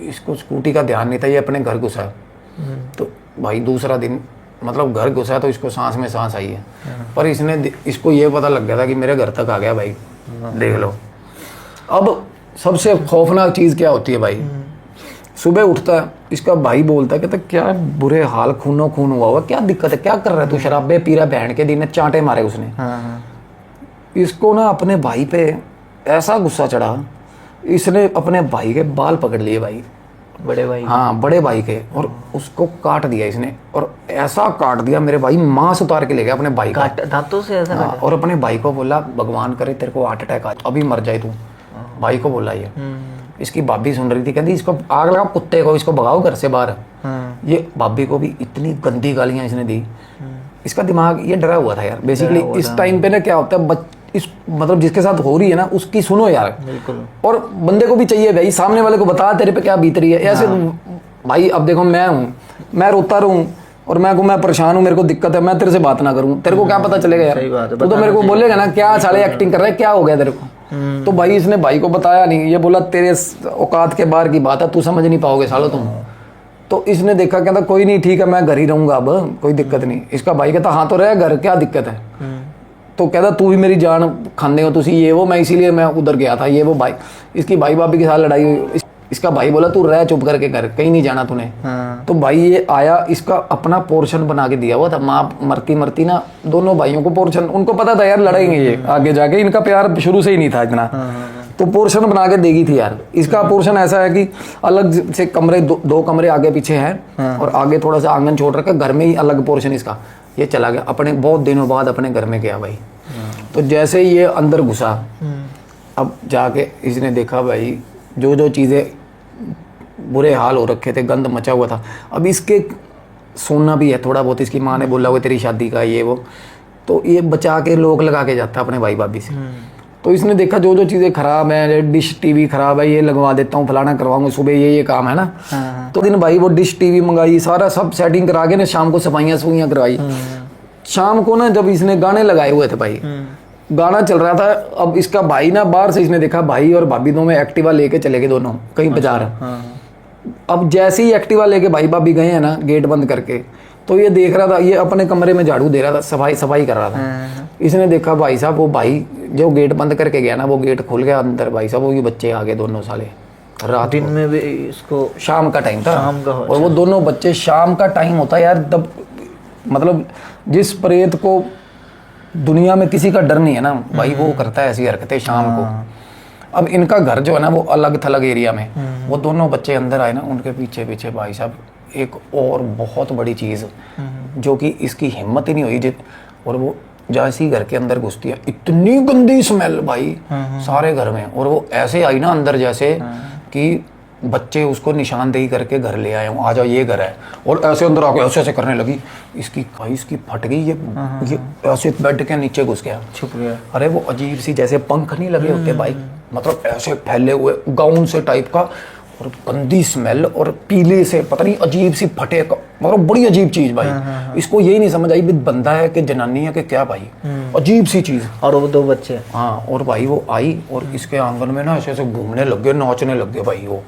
इसको स्कूटी का ध्यान नहीं था, ये अपने घर घुसा। तो भाई दूसरा दिन मतलब घर घुसा तो इसको सांस में सांस आई है, पर इसको ये पता लग गया था कि मेरे घर तक आ गया भाई, देख लो। अब सबसे खौफनाक चीज़ क्या होती है भाई, सुबह उठता है, इसका भाई बोलता है, कहता क्या बुरे हाल, खूनो खून हुआ क्या दिक्कत है, क्या कर रहा है तू, शराबे पी रहा, बहन के दिन चांटे मारे उसने। इसको ना अपने भाई पे ऐसा गुस्सा चढ़ा, इसने अपने भाई के बाल पकड़ लिए भाई, बड़े भाई, हाँ बड़े भाई के, और उसको काट दिया इसने। और ऐसा काट दिया मेरे भाई, मांस उतार के ले गया अपने भाई का दांतों से ऐसा। और अपने भाई को बोला भगवान करे तेरे को हार्ट अटैक आ अभी मर जाए तू, भाई को बोला ये। इसकी भाभी सुन रही थी, कहती इसको आग लगा कुत्ते को, इसको भगाओ घर से बाहर। ये भाभी को भी इतनी गंदी गालियां इसने दी। इसका दिमाग ये डरा हुआ था यार बेसिकली। इस टाइम पे ना क्या होता है, मतलब जिसके साथ हो रही है ना उसकी सुनो यार, बिल्कुल। और बंदे को भी चाहिए भाई, सामने वाले को बता तेरे पे क्या बीत रही है ऐसे। भाई अब देखो मैं हूँ, मैं रोता रहूँ और मैं परेशान हूँ, मेरे को दिक्कत है, मैं तेरे से बात ना करूँ, तेरे को क्या पता चलेगा यार। तू तो मेरे को बोलेगा ना क्या साले एक्टिंग कर रहा है, क्या हो गया तेरे को। तो भाई इसने भाई को बताया नहीं, ये बोला तेरे औकात के बाहर की बात है, तू समझ नहीं पाओगे सालो तुम। तो इसने देखा, कहता कोई नहीं ठीक है मैं घर ही रहूंगा, अब कोई दिक्कत नहीं। इसका भाई कहता हाँ तो रहे घर, क्या दिक्कत है। तो कहता तू भी मेरी जान खाने हो तुसी, ये वो, मैं इसीलिए मैं उधर गया था, ये वो। भाई इसकी भाई भाभी के साथ लड़ाई हुई, इसका भाई बोला तू रह चुप करके घर, कहीं नहीं जाना तूने। तो भाई ये आया, इसका अपना पोर्शन बना के दिया हुआ था। माँ मरती ना दोनों भाइयों को पोर्शन, उनको पता था यार लड़ेंगे ये आगे जाके, इनका प्यार शुरू से ही नहीं था इतना। तो पोर्शन बना के देगी थी यार। इसका पोर्शन ऐसा है कि अलग से कमरे, दो कमरे आगे पीछे हैं, और आगे थोड़ा सा आंगन छोड़ रखा, घर में ही अलग पोर्शन इसका। ये चला गया अपने, बहुत दिनों बाद अपने घर में गया भाई। तो जैसे ही ये अंदर घुसा, अब जाके इसने देखा भाई जो चीज़ें बुरे हाल हो रखे थे, गंद मचा हुआ था। अब इसके सोना भी है थोड़ा बहुत, इसकी माँ ने बोला हुआ तेरी शादी का ये वो, तो ये बचा के लोग लगा के जाता है अपने भाई भाभी से। तो इसने देखा जो जो चीज़ें खराब हैं, डिश टीवी खराब है, ये लगवा देता हूँ, फलाना करवाऊंगा, सुबह ये काम है ना। तो दिन भाई वो डिश टीवी मंगाई, सारा सब सेटिंग करा के ना शाम को सफाइयाँ सफाइयाँ करवाई। शाम को ना जब इसने गाने लगाए हुए थे भाई, गाना चल रहा था, अब इसका भाई ना बाहर से इसने देखा भाई और भाभी दोनों एक्टिवा लेके चले गए दोनों कहीं बाजार। अब जैसे ही एक्टिवा लेके भाई भाभी गए हैं ना गेट बंद करके, तो ये देख रहा था, ये अपने कमरे में झाड़ू दे रहा था, सफाई कर रहा था। इसने देखा भाई साहब वो भाई जो गेट बंद करके गया ना, वो गेट खुल गया अंदर, भाई साहब वो ये बच्चे आ गए दोनों साले। रात दिन में भी इसको शाम का टाइम था, शाम का, और वो दोनों बच्चे, शाम का टाइम होता है यार तब, मतलब जिस प्रेत को दुनिया में किसी का डर नहीं है ना भाई, वो करता है ऐसी हरकतें शाम को। अब इनका घर जो है ना वो अलग थलग एरिया में, वो दोनों बच्चे अंदर आए ना, उनके पीछे पीछे भाई साहब एक और बहुत बड़ी चीज़ जो कि इसकी हिम्मत ही नहीं हुई, और वो जैसे ही घर के अंदर घुसती है, इतनी गंदी स्मेल भाई सारे घर में, और वो ऐसे आई ना अंदर जैसे कि बच्चे उसको निशानदेही करके घर ले आए हूँ, आ जाओ ये घर है, और ऐसे अंदर आके ऐसे ऐसे करने लगी। इसकी भाई इसकी फट गई, ये ऐसे बेड के नीचे घुस गया, छुप गया। अरे वो अजीब सी जैसे पंख नहीं लगे होते भाई, मतलब ऐसे फैले हुए गाउन से टाइप का, और गंदी स्मेल, और पीले से पता नहीं अजीब सी फटे, मतलब बड़ी अजीब चीज भाई। इसको यही नहीं समझ आई भी बंदा है कि जनानी है कि क्या भाई, अजीब सी चीज। और वो दो बच्चे, हाँ, और भाई वो आई और इसके आंगन में ना ऐसे ऐसे घूमने लग गए, नाचने लग गए भाई वो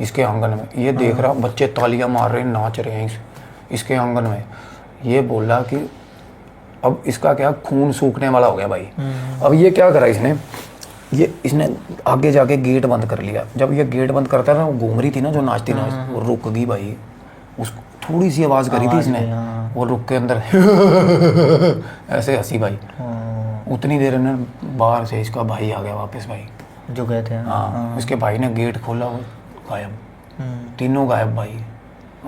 इसके आंगन में। ये देख रहा बच्चे तालियां मार रहे हैं, नाच रहे हैं इसके आंगन में। ये बोला कि अब इसका क्या खून सूखने वाला हो गया भाई। अब ये क्या करा इसने आगे जाके गेट बंद कर लिया। जब ये गेट बंद करता ना, वो घूम रही थी ना जो नाचती वो रुक गई भाई, उसको थोड़ी सी आवाज करी थी इसने, वो रुक के अंदर ऐसे हंसी भाई। उतनी देर में बाहर से इसका भाई आ गया वापस भाई, जो गए थे। हाँ, इसके भाई ने गेट खोला, वो गायब, तीनों गायब भाई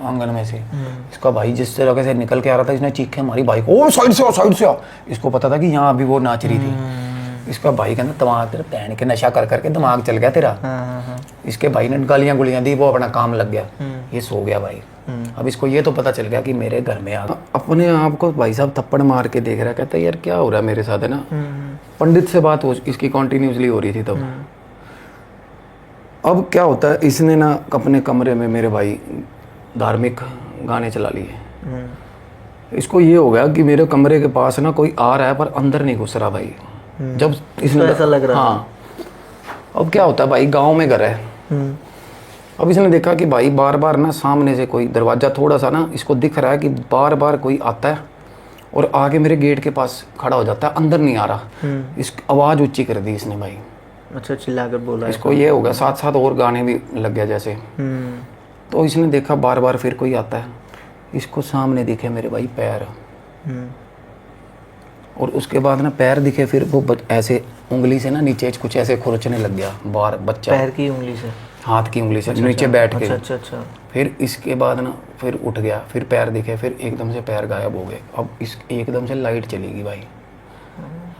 आंगन में से। इसका भाई जिस तरह से निकल के आ रहा था, इसने चीखें मारी भाई को, ओ साइड से आ, साइड से आ। इसको पता था कि यहाँ अभी वो नाच रही थी। इसका भाई कहना दिमाग तेरा पहन के नशा कर करके दिमाग चल गया तेरा। इसके भाई ने गालियां गुलियां दी, वो अपना काम लग गया, ये सो गया भाई। अब इसको ये तो पता चल गया कि मेरे घर में आ, अपने आप को भाई साहब थप्पड़ मार के देख रहा, कहता है यार क्या हो रहा है मेरे साथ, है ना। पंडित से बात इसकी कॉन्टिन्यूसली हो रही थी तब। अब क्या होता है, इसने ना अपने कमरे में मेरे भाई धार्मिक गाने चला लिए। इसको ये हो गया कि मेरे कमरे के पास ना कोई आ रहा है पर अंदर नहीं घुस रहा भाई। जब इसने ऐसा लग रहा, हाँ, अब क्या होता है भाई, गांव में घर है। अब इसने देखा कि भाई बार बार ना सामने से कोई दरवाजा थोड़ा सा ना इसको दिख रहा है कि बार बार कोई आता है और आगे मेरे गेट के पास खड़ा हो जाता है, अंदर नहीं आ रहा। इस आवाज़ ऊंची कर दी इसने भाई। अच्छा, चिल्लाकर बोला इसको ये हो गया, साथ साथ और गाने भी लग गया जैसे। तो इसने देखा बार बार फिर कोई आता है, इसको सामने दिखे मेरे भाई पैर, और उसके बाद ना पैर दिखे, फिर वो ऐसे उंगली से ना नीचे कुछ ऐसे खुरचने लग गया बाहर बच्चा, पैर की उंगली से, हाथ की उंगली से नीचे बैठ के। अच्छा। फिर इसके बाद ना फिर उठ गया, फिर पैर दिखे, फिर एकदम से पैर गायब हो गए। अब इस एकदम से लाइट चली गई भाई,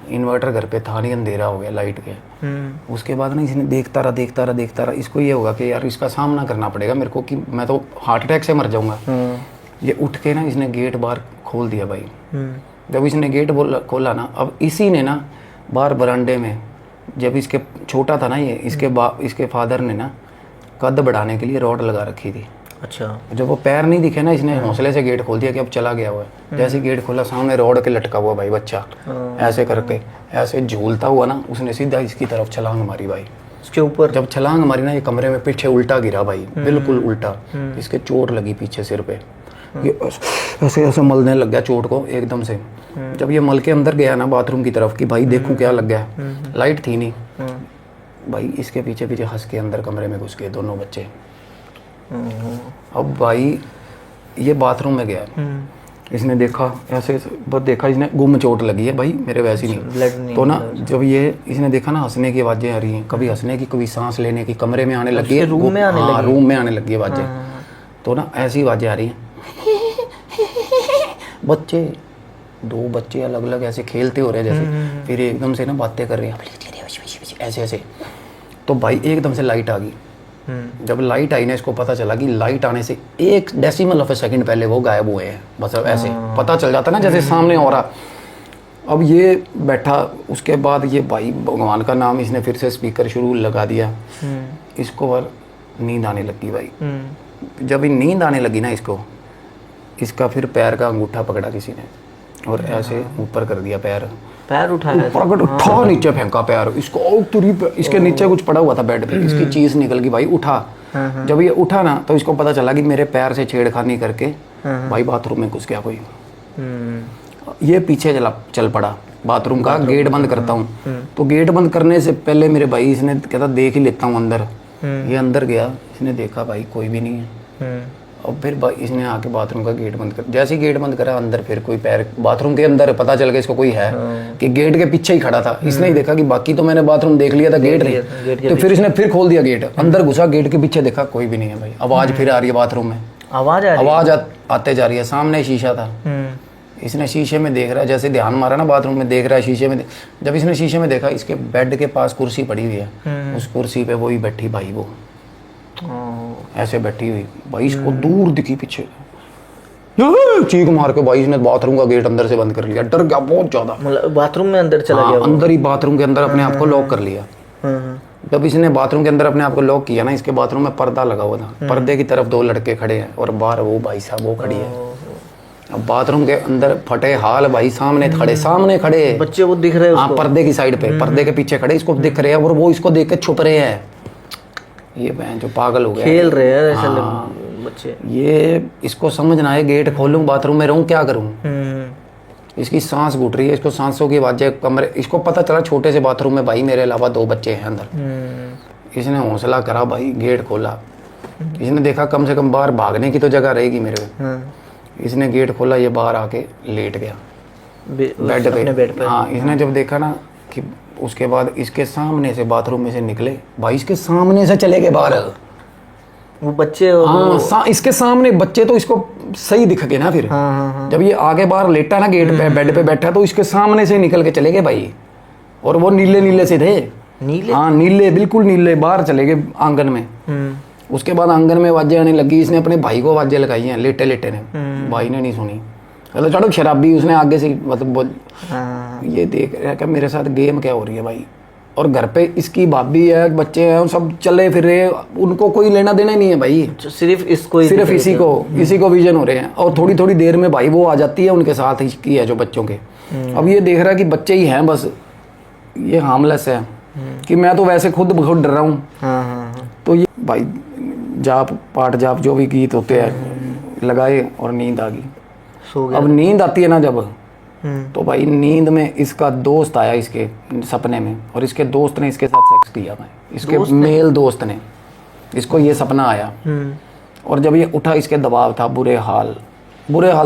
इन्वर्टर घर पे था नहीं, अंधेरा हो गया लाइट के। उसके बाद ना इसने देखता रहा। इसको ये होगा कि यार इसका सामना करना पड़ेगा मेरे को, कि मैं तो हार्ट अटैक से मर जाऊंगा। ये उठ के ना इसने गेट बाहर खोल दिया भाई। जब इसने गेट खोला ना, अब इसी ने ना बाहर बरामदे में, जब इसके छोटा था ना ये, इसके फादर ने ना कद बढ़ाने के लिए रॉड लगा रखी थी। अच्छा, जब वो पैर नहीं दिखे ना, इसने हौसले से गेट खोल दिया कि अब चला गया हुआ है। जैसे गेट खोला, सामने रॉड के लटका हुआ भाई बच्चा, ऐसे करके ऐसे झूलता हुआ ना, उसने सीधा इसकी तरफ छलांग मारी भाई। इसके ऊपर जब छलांग मारी ना, ये कमरे में पीछे उल्टा गिरा भाई, बिल्कुल उल्टा। इसके चोट लगी पीछे सिर पे, ये ऐसे ऐसे मलने लग गया चोट को एकदम से। जब ये मल के अंदर गया ना बाथरूम की तरफ कि भाई देखूं क्या लग गया, लाइट थी नहीं भाई, इसके पीछे पीछे हंस के अंदर कमरे में घुस गए दोनों बच्चे। अब भाई ये बाथरूम में गया, इसने देखा ऐसे बस देखा, इसने गुम चोट लगी है भाई मेरे, वैसी नहीं। तो ना जब ये इसने देखा ना हंसने की आवाजें आ रही हैं, कभी हंसने की कभी सांस लेने की, कमरे में आने लगी है, रूम में आने लगी है आवाजें। तो ना ऐसी आवाजें आ रही हैं, बच्चे दो बच्चे अलग अलग ऐसे खेलते हो रहे जैसे, फिर एकदम से ना बातें कर रहे हैं ऐसे ऐसे। तो भाई एकदम से लाइट आ गई, जब लाइट आई ना इसको पता चला कि लाइट आने से 1 डेसिमल ऑफ ए सेकंड पहले वो गायब हुए हैं, मतलब ऐसे पता चल जाता ना जैसे सामने हो रहा। अब ये बैठा, उसके बाद ये भाई भगवान का नाम इसने फिर से स्पीकर शुरू लगा दिया, इसको और नींद आने लगी भाई। जब ये नींद आने लगी ना इसको, इसका फिर पैर का अंगूठा पकड़ा किसी ने और ऐसे ऊपर कर दिया, पैर उठाया, ऊपर उठा, नीचे फेंका पैर इसको, इसके नीचे कुछ पड़ा हुआ था बेड पे, इसकी चीज निकल गई भाई, उठा। जब ये उठा ना तो इसको पता चला कि मेरे पैर से छेड़खानी करके भाई बाथरूम में घुस गया कोई। ये पीछे चल पड़ा, बाथरूम का गेट बंद करता हूँ, तो गेट बंद करने से पहले मेरे भाई इसने कहता देख ही लेता हूँ अंदर। ये अंदर गया, इसने देखा भाई कोई भी नहीं है। और फिर इसने आके बाथरूम का गेट बंद कर, जैसे ही गेट बंद करा अंदर फिर कोई पैर बाथरूम के अंदर, पता चल गया इसको कोई है कि गेट के पीछे ही खड़ा था। इसने ही देखा कि बाकी तो मैंने बाथरूम देख लिया था, गेट नहीं, तो फिर इसने फिर खोल दिया गेट, अंदर घुसा, गेट के पीछे देखा कोई भी नहीं है भाई। आवाज फिर आ रही है बाथरूम में, आवाज आते जा रही है, सामने शीशा था। इसने शीशे में देख रहा है, जैसे ध्यान मारा ना बाथरूम में, देख रहा है शीशे में। जब इसने शीशे में देखा, इसके बेड के पास कुर्सी पड़ी हुई है, उस कुर्सी पे वही बैठी भाई, वो ऐसे बैठी हुई भाई, इसको दूर दिखी पीछे, चीख मार के भाई इसने बाथरूम का गेट अंदर से बंद कर लिया। डर गया बहुत ज्यादा, मतलब बाथरूम में अंदर चला गया, अंदर ही बाथरूम के अंदर अपने आप को लॉक कर लिया। जब इसने बाथरूम के अंदर अपने आप को लॉक किया ना, इसके बाथरूम में पर्दा लगा हुआ था, पर्दे की तरफ 2 लड़के खड़े हैं और बाहर वो भाई साहब वो खड़ी है। अब बाथरूम के अंदर फटे हाल भाई, सामने खड़े बच्चे वो दिख रहे हैं उसको, पर्दे की साइड पे, पर्दे के पीछे खड़े, इसको दिख रहे हैं और वो इसको देख के छुप रहे हैं। ये बहन जो पागल हो गया, खेल रहे हैं ऐसे बच्चे। ये इसको समझ ना आए, गेट खोलूं, बाथरूम में रहूं, क्या करूं। इसकी सांस घुट रही है, इसको सांसों की आवाजें, कमरे, इसको पता चला छोटे से बाथरूम में भाई मेरे अलावा 2 बच्चे हैं अंदर। इसने हौसला करा भाई, गेट खोला। इसने देखा कम से कम बाहर भागने की तो जगह रहेगी मेरे को। इसने गेट खोला, ये बाहर आके लेट गया बेड पे। हाँ, इसने जब देखा ना कि उसके बाद इसके सामने से बाथरूम में से निकले भाई, इसके सामने से चले गए बाहर वो बच्चे। हाँ, इसके सामने बच्चे तो इसको सही दिख गए ना फिर। जब ये आगे बाहर लेटा ना गेट पे, बेड पे बैठा, तो इसके सामने से निकल के चले गए भाई। और वो नीले से थे, हाँ नीले, बिल्कुल नीले, बाहर चले गए आंगन में। उसके बाद आंगन में आवाजें आने लगी, इसने अपने भाई को आवाजें लगाई हैं लेटे ने। भाई ने नहीं सुनी, चलो चढ़ो शराबी, उसने आगे से मतलब बोल, ये देख रहा है कि मेरे साथ गेम क्या हो रही है भाई। और घर पे इसकी भाभी है, बच्चे हैं, सब चले फिर रहे, उनको कोई लेना देना नहीं है भाई, सिर्फ इसी को विजन हो रहे हैं। और थोड़ी थोड़ी देर में भाई वो आ जाती है उनके साथ, इसकी है जो बच्चों के। अब ये देख रहा है कि बच्चे ही हैं बस, ये हार्मलेस है कि मैं तो वैसे खुद डर रहा हूँ। तो ये भाई पाठ जाप जो भी गीत होते हैं लगाए और नींद आ गई। अब नींद आती है ना जब, तो भाई नींद में इसका दोस्त आया इसके सपने में, और इसके दोस्त ने इसके साथ सेक्स किया भाई, इसके मेल दोस्त ने, इसको ये सपना आया। और जब ये उठा, इसके दबाव था, बुरे हाल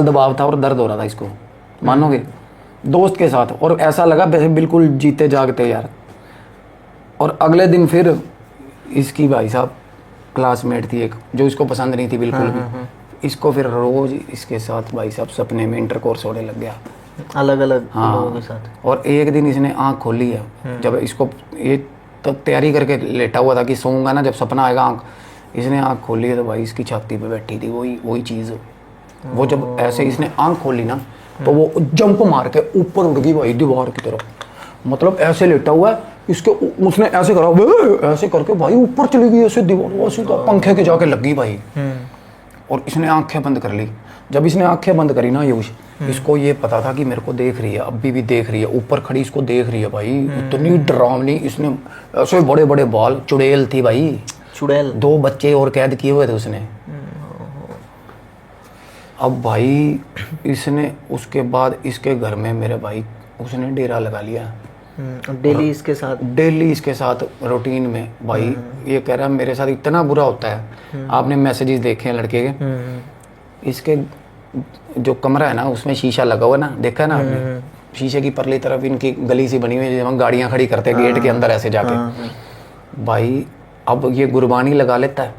दबाव था, और दर्द हो रहा था इसको, मानोगे, दोस्त के साथ। और ऐसा लगा वैसे बिल्कुल जीते जागते यार। और अगले दिन फिर इसकी भाई साहब क्लासमेट थी एक, जो इसको पसंद नहीं थी बिल्कुल भी, इसको फिर रोज इसके साथ भाई साहब सपने में इंटरकोर्स होने लग गया, अलग अलग लोगों के साथ। और एक दिन इसने आंख खोली है, जब इसको ये तो तैयारी करके लेटा हुआ था कि सोऊंगा ना जब सपना आएगा, इसने आंख खोली है तो भाई इसकी छाती पे बैठी थी वही चीज़। वो जब ऐसे इसने आंख खोली ना, तो वो जंप मार के ऊपर उड़ गई भाई दीवार की तरफ, मतलब ऐसे लेटा हुआ है, इसके उसने ऐसे करा, ऐसे करके भाई ऊपर चली गई ऐसे दीवार, सीधा पंखे के जाके लग गई भाई। और इसने आंखें बंद कर ली। जब इसने आंखें बंद करी ना यूश, इसको ये पता था कि मेरे को देख रही है, अभी भी देख रही है, ऊपर खड़ी इसको देख रही है भाई। इतनी डरावनी, इसने ऐसे बड़े बड़े बाल, चुड़ैल थी भाई, चुड़ैल। 2 बच्चे और कैद किए हुए थे उसने। अब भाई इसने उसके बाद इसके घर में मेरे भाई उसने डेरा लगा लिया, डेली इसके साथ रूटीन में भाई। ये कह रहा है मेरे साथ इतना बुरा होता है। आपने मैसेजेस देखे हैं लड़के के, इसके जो कमरा है ना उसमें शीशा लगा हुआ ना, देखा है ना आपने, शीशे की परली तरफ इनकी गली सी बनी हुई है, जब गाड़ियां खड़ी करते हैं गेट के अंदर ऐसे जाके। भाई अब ये गुरबानी लगा लेता है,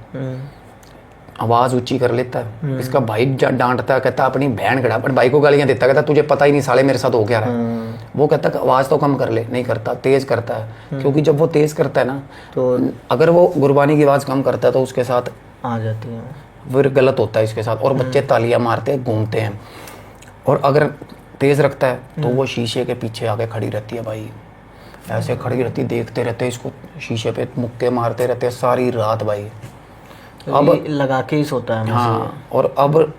आवाज़ ऊंची कर लेता है। इसका भाई डांटता है, कहता अपनी बहन खड़ा, पर भाई को गालियाँ देता, कहता तुझे पता ही नहीं साले मेरे साथ हो क्या रहा है। वो कहता है आवाज़ तो कम कर ले, नहीं करता, तेज़ करता है। क्योंकि जब वो तेज़ करता है ना, तो अगर वो गुरबानी की आवाज़ कम करता है तो उसके साथ आ जाती है, फिर गलत होता है इसके साथ, और बच्चे तालियां मारते हैं, घूमते हैं। और अगर तेज़ रखता है तो वो शीशे के पीछे आके खड़ी रहती है भाई, ऐसे खड़ी रहती, देखते रहते हैं इसको, शीशे पे मुक्के मारते रहते हैं सारी रात भाई। अब लगा के ही सोता है। हाँ, और अब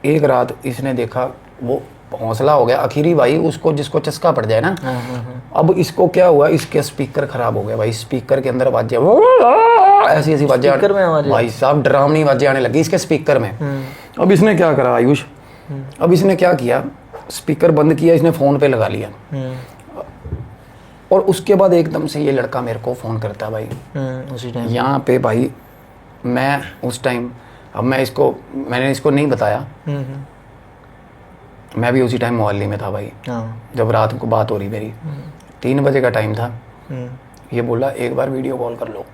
एक रात इसने देखा, वो हौसला हो गया आखिरी भाई, उसको जिसको चस्का पड़ जाए ना। अब इसको क्या हुआ, इसके स्पीकर खराब हो गया भाई, स्पीकर के अंदर आवाजें ऐसी ऐसी आवाजें भाई साहब, डरावनी आवाजें आने लगी इसके स्पीकर में। अब इसने क्या करा आयुष, अब इसने क्या किया, स्पीकर बंद किया, इसने फ़ोन पे लगा लिया। और उसके बाद एकदम से ये लड़का मेरे को फ़ोन करता है भाई उसी टाइम यहाँ पे भाई। मैं उस टाइम, अब मैंने इसको नहीं बताया, मैं भी उसी टाइम मोहाली में था भाई। जब रात को बात हो रही मेरी, 3 बजे का टाइम था। ये बोला एक बार वीडियो कॉल कर लो।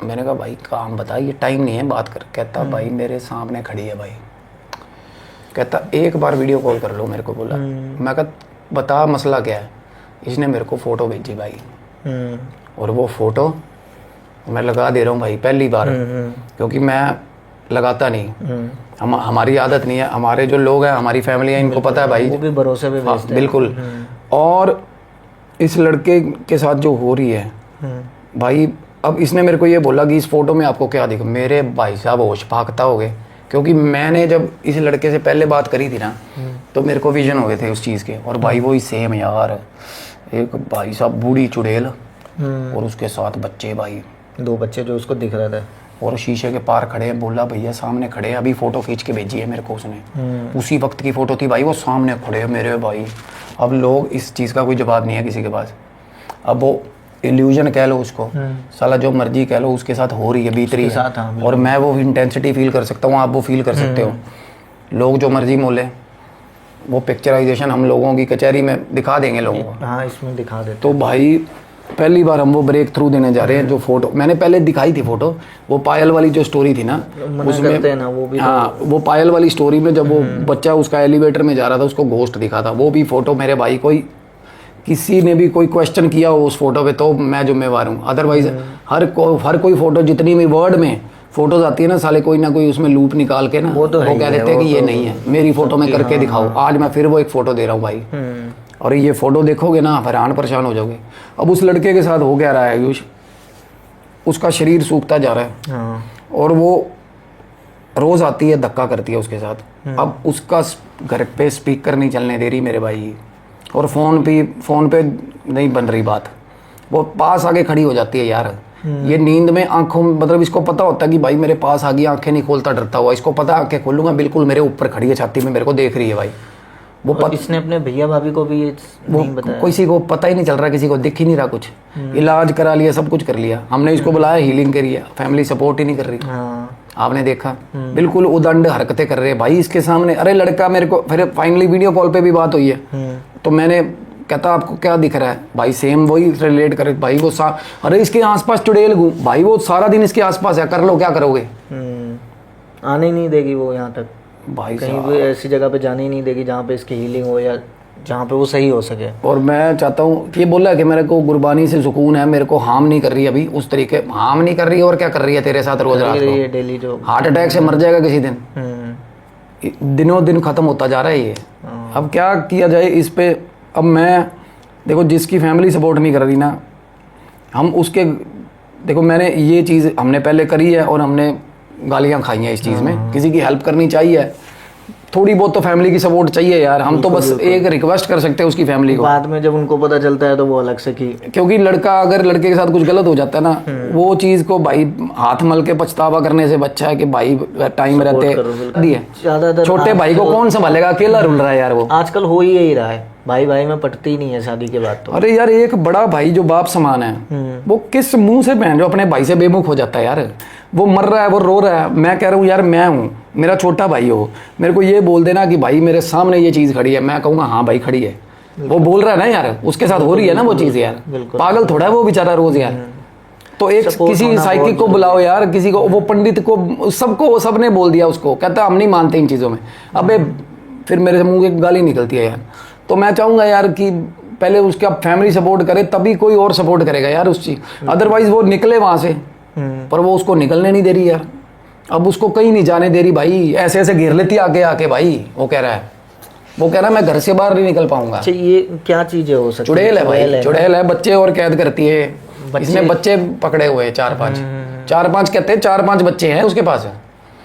मैंने कहा भाई काम बता, ये टाइम नहीं है बात कर। कहता भाई मेरे सामने खड़ी है भाई, कहता एक बार वीडियो कॉल कर लो मेरे को बोला। मैं कहा बता मसला क्या है। इसने मेरे को फ़ोटो भेजी भाई, और वो फ़ोटो मैं लगा दे रहा हूँ भाई पहली बार, क्योंकि मैं लगाता नहीं, हमारी आदत नहीं है। हमारे जो लोग हैं, हमारी फैमिली है, इनको पता है भाई, वो भी भरोसे पे भेजते हैं। बिल्कुल। और इस लड़के के साथ जो हो रही है भाई, अब इसने मेरे को ये बोला कि इस फोटो में आपको क्या दिखा। मेरे भाई साहब होश फाख्ता हो गए, क्योंकि मैंने जब इस लड़के से पहले बात करी थी ना, तो मेरे को विजन हो गए थे उस चीज़ के। और भाई वही सेम यार, एक भाई साहब बूढ़ी चुड़ैल और उसके साथ बच्चे भाई, 2 बच्चे जो उसको दिख रहे थे, और शीशे के पार खड़े हैं। बोला भैया सामने खड़े हैं, अभी फ़ोटो खींच के भेजी है मेरे को उसने। उसी वक्त की फ़ोटो थी भाई, वो सामने खड़े हैं मेरे भाई। अब लोग, इस चीज़ का कोई जवाब नहीं है किसी के पास। अब वो इल्यूजन कह लो उसको, साला जो मर्जी कह लो, उसके साथ हो रही है, बीत रही है। और मैं वो इंटेंसिटी फील कर सकता हूँ, आप वो फील कर सकते हो। लोग जो मर्जी बोले, वो पिक्चराइजेशन हम लोगों की कचहरी में दिखा देंगे लोगों को। हाँ, इसमें दिखा देते। तो भाई पहली बार हम वो ब्रेक थ्रू देने जा रहे हैं। जो फोटो मैंने पहले दिखाई थी, फोटो वो पायल वाली जो स्टोरी थी ना, उसमें ना वो भी, हाँ, वो पायल वाली स्टोरी में जब वो बच्चा उसका एलिवेटर में जा रहा था, उसको घोस्ट दिखा था। वो भी फोटो मेरे भाई, कोई किसी ने भी कोई क्वेश्चन किया हो उस फोटो पे तो मैं जिम्मेवार हूँ। अदरवाइज हर कोई फोटो, जितनी भी वर्ड में फोटोज आती है ना, साले कोई ना कोई उसमें लूप निकाल के ना वो कह देते हैं कि ये नहीं है, मेरी फोटो में करके दिखाओ। आज मैं फिर वो एक फ़ोटो दे रहा हूँ भाई, और ये फ़ोटो देखोगे ना हैरान परेशान हो जाओगे। अब उस लड़के के साथ हो क्या रहा है आयुष, उसका शरीर सूखता जा रहा है, और वो रोज़ आती है, धक्का करती है उसके साथ। अब उसका घर पे स्पीकर नहीं चलने दे रही मेरे भाई, और फ़ोन पे नहीं बन रही बात। वो पास आके खड़ी हो जाती है यार। ये नींद में आंखों में, मतलब इसको पता होता है कि भाई मेरे पास आ गई, आंखें नहीं खोलता डरता हुआ। इसको पता आंखें खोलूंगा, बिल्कुल मेरे ऊपर खड़ी है, छाती में मेरे को देख रही है भाई। वो इसने अपने भैया भाभी को भी ये नहीं बताया, किसी को पता ही नहीं चल रहा, किसी को दिख ही नहीं रहा कुछ। इलाज करा लिया, सब कुछ कर लिया हमने, इसको बुलाया, हीलिंग करी है, फैमिली सपोर्ट ही नहीं कर रही। आपने देखा बिल्कुल उदंड हरकतें कर रहे हैं भाई इसके सामने। अरे लड़का मेरे को, फिर फाइनली वीडियो कॉल पे भी बात हुई है, तो मैंने कहता आपको क्या दिख रहा है भाई, सेम वही रिलेट करे भाई। वो अरे इसके आसपास चुड़ैल घूम भाई, वो सारा दिन इसके आसपास है, कर लो क्या करोगे। आने ही नहीं देगी वो यहाँ तक भाई, कहीं भी ऐसी जगह पे जाने ही नहीं देगी जहाँ पे इसकी हीलिंग हो या जहाँ पे वो सही हो सके। और मैं चाहता हूँ, ये बोला कि मेरे को गुरबानी से सुकून है, मेरे को हार्म नहीं कर रही अभी उस तरीके, हार्म नहीं कर रही है। और क्या कर रही है तेरे साथ रोज रात को, डेली जो हार्ट अटैक से मर जाएगा किसी दिन, दिनों दिन खत्म होता जा रहा है ये। अब क्या किया जाए इस पे। अब मैं देखो, जिसकी फैमिली सपोर्ट नहीं कर रही ना, हम उसके, देखो मैंने ये चीज़ हमने पहले करी है, और हमने गालियाँ खाई हैं इस चीज़ में। किसी की हेल्प करनी चाहिए, थोड़ी बहुत तो फैमिली की सपोर्ट चाहिए यार। हम तो बस एक रिक्वेस्ट कर सकते हैं उसकी फैमिली को। बाद में जब उनको पता चलता है तो वो अलग से की, क्योंकि लड़का अगर लड़के के साथ कुछ गलत हो जाता है ना, वो चीज़ को भाई हाथ मल के पछतावा करने से बच्चा है कि भाई टाइम रहते दिए। ज्यादातर छोटे भाई को कौन संभालेगा, अकेला रुल रहा है यार वो। आजकल हो ही यही रहा है, भाई भाई में पटती ही नहीं है शादी के बाद तो। अरे यार, एक बड़ा भाई जो बाप समान है, वो किस मुंह से बहन जो अपने भाई से बेमुख हो जाता है यार। वो मर रहा है, वो रो रहा है, मैं कह रहा हूँ यार मैं हूँ, मेरा छोटा भाई हो, मेरे को ये बोल देना कि भाई मेरे सामने ये चीज़ खड़ी है, मैं कहूँगा हाँ भाई खड़ी है। वो बोल रहा है ना यार, उसके साथ हो रही है ना वो चीज़ यार, पागल थोड़ा है वो बेचारा रोज यार। तो एक Support किसी होना साइकिक को बुलाओ यार, किसी को, वो पंडित को, सबको, सबने बोल दिया उसको, कहता हम नहीं मानते इन चीज़ों में। अबे फिर मेरे मुंह की गाली निकलती है यार। तो मैं चाहूँगा यार कि पहले उसके आप फैमिली सपोर्ट करे, तभी कोई और सपोर्ट करेगा यार उस चीज़। अदरवाइज वो निकले वहाँ से, पर वो उसको निकलने नहीं दे रही यार। अब उसको कहीं नहीं जाने दे रही भाई, ऐसे ऐसे घेर लेती आके आके भाई। वो कह रहा है मैं घर से बाहर नहीं निकल पाऊंगा। अच्छा, ये क्या चीज़ें हो सकती चुड़ैल है भाई, चुड़ैल है, बच्चे और कैद करती है। इसने बच्चे पकड़े हुए हैं 4-5 कहते हैं, 4-5 बच्चे हैं उसके पास।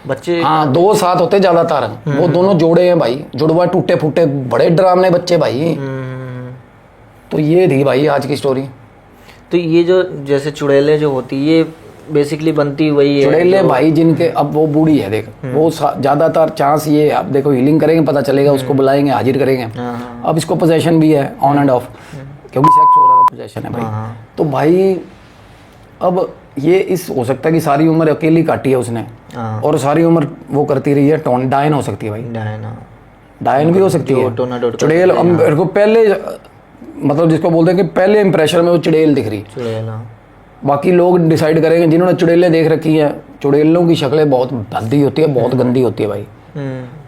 बच्चे, हाँ 2 साथ होते ज्यादातर, वो दोनों जोड़े हैं भाई, जुड़वा टूटे फूटे बड़े डरावने बच्चे भाई। तो ये थी भाई आज की स्टोरी। तो ये जो जैसे चुड़ैलें जो होती ये बेसिकली बनती वही है चुड़ैले भाई जिनके, अब वो बूढ़ी है देख, वो ज्यादातर चांस ये, अब देखो हीलिंग करेंगे पता चलेगा, उसको बुलाएंगे हाजिर करेंगे। अब इसको पोजेशन भी है ऑन एंड ऑफ, क्योंकि सेक्स हो रहा था, पोजेशन है भाई। तो भाई अब ये इस हो सकता है कि सारी उम्र अकेली काटी है उसने, और सारी उम्र वो करती रही है। डायन हो सकती है भाई, डायन भी हो सकती है। चुड़ैल मेरे को पहले, मतलब जिसको बोलते हैं कि पहले इंप्रेशन में वो चुड़ैल दिख रही। बाकी लोग डिसाइड करेंगे जिन्होंने चुड़ैलें देख रखी हैं। चुड़ैलों की शक्लें बहुत भद्दी होती है, बहुत गंदी होती है भाई,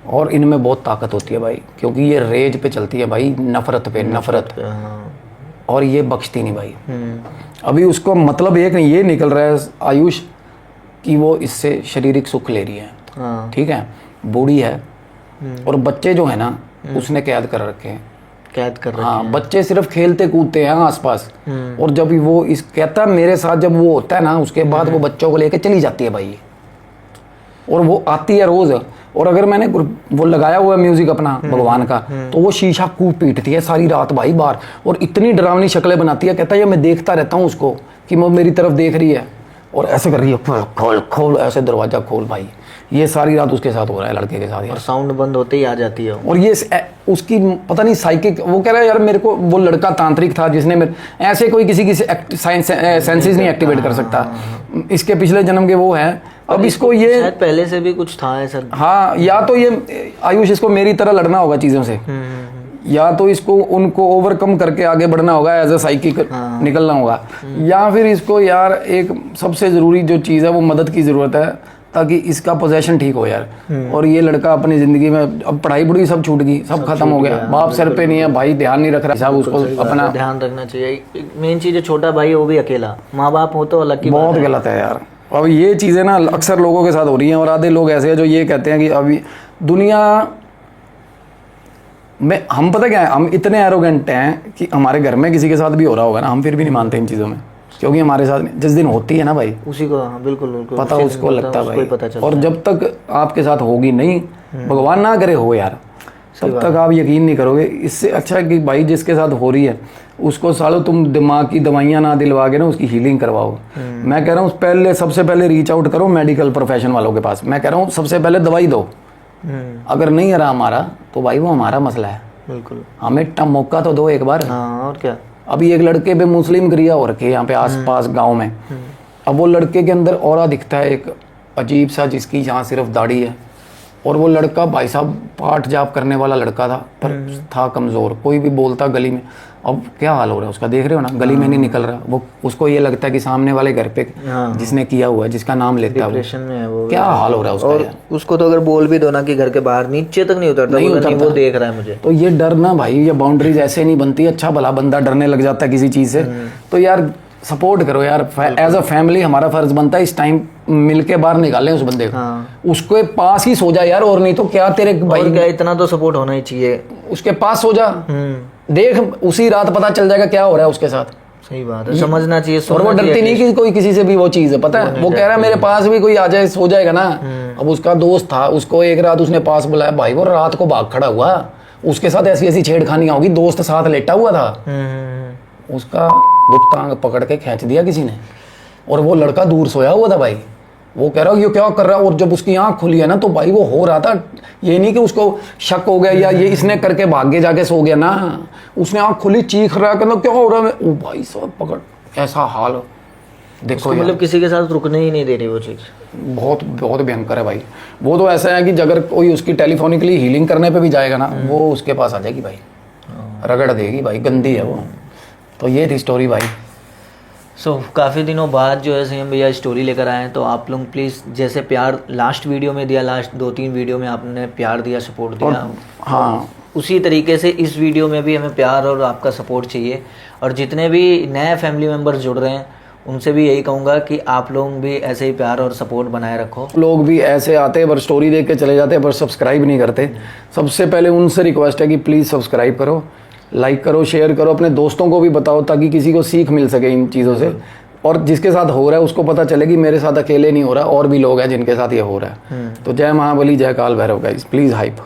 और इनमें बहुत ताकत होती है भाई, क्योंकि ये रेज पे चलती है भाई, नफरत पे नफरत, और ये बख्शती नहीं भाई। अभी उसको मतलब एक ये निकल रहा है आयुष कि वो इससे शारीरिक सुख ले रही है, ठीक है, बूढ़ी है, और बच्चे जो है ना उसने कैद कर रखे हैं, कैद कर रखे हैं। हाँ, बच्चे सिर्फ खेलते कूदते हैं आसपास, और जब वो इस कहता है मेरे साथ जब वो होता है ना, उसके बाद वो बच्चों को लेके चली जाती है भाई, और वो आती है रोज। और अगर मैंने वो लगाया हुआ म्यूजिक अपना भगवान का, तो वो शीशा कूद पीटती है सारी रात भाई बाहर, और इतनी डरावनी शक्लें बनाती है। कहता है ये मैं देखता रहता हूँ उसको कि वो मेरी तरफ देख रही है और ऐसे कर रही है, खोल खोल, ऐसे दरवाजा खोल भाई। ये सारी रात उसके साथ हो रहा है, लड़के के साथ। और साउंड बंद होते ही आ जाती है। और ये उसकी पता नहीं साइकिक, वो कह रहा है यार मेरे को वो लड़का तांत्रिक था जिसने मेरे ऐसे कोई किसी सेंसेस नहीं एक्टिवेट कर सकता। इसके पिछले जन्म के वो है। अब इसको ये शायद पहले से भी कुछ था ऐसा। हाँ, या तो ये आयुष इसको मेरी तरह लड़ना होगा चीज़ों से, या तो इसको उनको ओवरकम करके आगे बढ़ना होगा, एज ए साइकिक निकलना होगा, या फिर इसको यार एक सबसे ज़रूरी जो चीज़ है वो मदद की ज़रूरत है, ताकि इसका पोजेशन ठीक हो यार। और ये लड़का अपनी ज़िंदगी में अब पढ़ाई पढ़ाई सब छूट गई, सब खत्म हो गया, बाप सर पे नहीं है भाई, ध्यान नहीं रख रहा साहब, उसको अपना ध्यान रखना चाहिए। मेन चीज़ है छोटा भाई वो भी अकेला, माँ बाप हो तो अलग की बहुत गलत है यार। अब ये चीज़ें ना अक्सर लोगों के साथ हो रही हैं, और आधे लोग ऐसे हैं जो ये कहते हैं कि अभी दुनिया में, हम पता क्या है, हम इतने एरोगेंट हैं कि हमारे घर में किसी के साथ भी हो रहा होगा ना, हम फिर भी नहीं मानते इन चीज़ों में, क्योंकि हमारे साथ जिस दिन होती है ना भाई, उसी को बिल्कुल पता उसको लगता है भाई। और जब तक आपके साथ होगी नहीं, भगवान ना करे हो यार, तब तक आप यकीन नहीं करोगे। इससे अच्छा है कि भाई जिसके साथ हो रही है उसको सालों तुम दिमाग की दवाइयाँ ना दिलवा के ना उसकी हीलिंग करवाओ। मैं कह रहा हूँ सबसे पहले रीच आउट करो मेडिकल प्रोफेशन वालों के पास। मैं कह रहा हूँ सबसे पहले दवाई दो, अगर नहीं आ रहा हमारा तो भाई वो हमारा मसला है, बिल्कुल हमें मौका तो दो एक बार। हाँ, और क्या। अभी एक लड़के पे मुस्लिम क्रिया हो रखी है यहाँ पे आसपास गांव में। अब वो लड़के के अंदर ऑरा दिखता है एक अजीब सा, जिसकी यहाँ सिर्फ दाढ़ी है, और वो लड़का भाई साहब पाठ जाप करने वाला लड़का था, पर था कमज़ोर, कोई भी बोलता गली में। अब क्या हाल हो रहा है उसका, देख रहे हो ना, गली में नहीं निकल रहा वो, उसको ये लगता है कि सामने वाले घर पे जिसने किया हुआ है, जिसका नाम लेता है, डिप्रेशन में है वो। क्या हाल हो रहा है उसका। और उसको तो अगर बोल भी दो ना कि घर के बाहर नीचे तक नहीं उतरता, वो देख रहा है मुझे। तो ये डर ना भाई, ये बाउंड्रीज ऐसे नहीं बनती। अच्छा भला बंदा डरने लग जाता है किसी चीज़ से, तो यार सपोर्ट करो यार, एज अ फैमिली हमारा फर्ज बनता है इस टाइम मिलके बाहर निकालें उस बंदे को। उसके पास ही सो जा यार, और नहीं तो क्या तेरे भाई, क्या इतना तो सपोर्ट होना ही चाहिए, उसके पास सो जा, देख उसी रात पता चल जाएगा क्या हो रहा है उसके साथ। सही बात है, समझना चाहिए। और वो डरती नहीं कि कोई किसी से भी वो चीज़ है, पता है, वो कह रहा है मेरे पास भी कोई आ जाए सो जाएगा ना। अब उसका दोस्त था, उसको एक रात उसने पास बुलाया भाई, वो रात को भाग खड़ा हुआ, उसके साथ ऐसी ऐसी छेड़खानी होगी, दोस्त साथ लेटा हुआ था, उसका गुप्तांग पकड़ के खींच दिया किसी ने, और वो लड़का दूर सोया हुआ था भाई। वो कह रहा है ये क्या कर रहा है, और जब उसकी आंख खुली है ना तो भाई वो हो रहा था, ये नहीं कि उसको शक हो गया या ये इसने करके भागे जाके सो गया ना, उसने आंख खुली चीख रहा है, कहना क्या हो रहा है, ओ भाई साहब पकड़, ऐसा हाल देखो। मतलब किसी के साथ रुकने ही नहीं दे रही वो चीज़, बहुत बहुत भयंकर है भाई। वो तो ऐसा है कि अगर कोई उसकी टेलीफोनिकली हीलिंग करने पे भी जाएगा ना, वो उसके पास आ जाएगी भाई, रगड़ देगी भाई, गंदी है वो। तो ये थी स्टोरी भाई। काफ़ी दिनों बाद जो है सीएम भैया स्टोरी लेकर आए हैं, तो आप लोग प्लीज़ जैसे प्यार लास्ट वीडियो में दिया, लास्ट 2-3 वीडियो में आपने प्यार दिया, सपोर्ट दिया, हाँ उसी तरीके से इस वीडियो में भी हमें प्यार और आपका सपोर्ट चाहिए। और जितने भी नए फैमिली मेम्बर्स जुड़ रहे हैं उनसे भी यही कहूँगा कि आप लोग भी ऐसे ही प्यार और सपोर्ट बनाए रखो। लोग भी ऐसे आते हैं पर स्टोरी देख के चले जाते हैं पर सब्सक्राइब नहीं करते। सबसे पहले उनसे रिक्वेस्ट है कि प्लीज़ सब्सक्राइब करो, लाइक करो, शेयर करो, अपने दोस्तों को भी बताओ ताकि किसी को सीख मिल सके इन चीज़ों से, और जिसके साथ हो रहा है उसको पता चले कि मेरे साथ अकेले नहीं हो रहा, और भी लोग हैं जिनके साथ ये हो रहा है। तो जय महाबली, जय काल भैरव गाइस, प्लीज़ हाइप।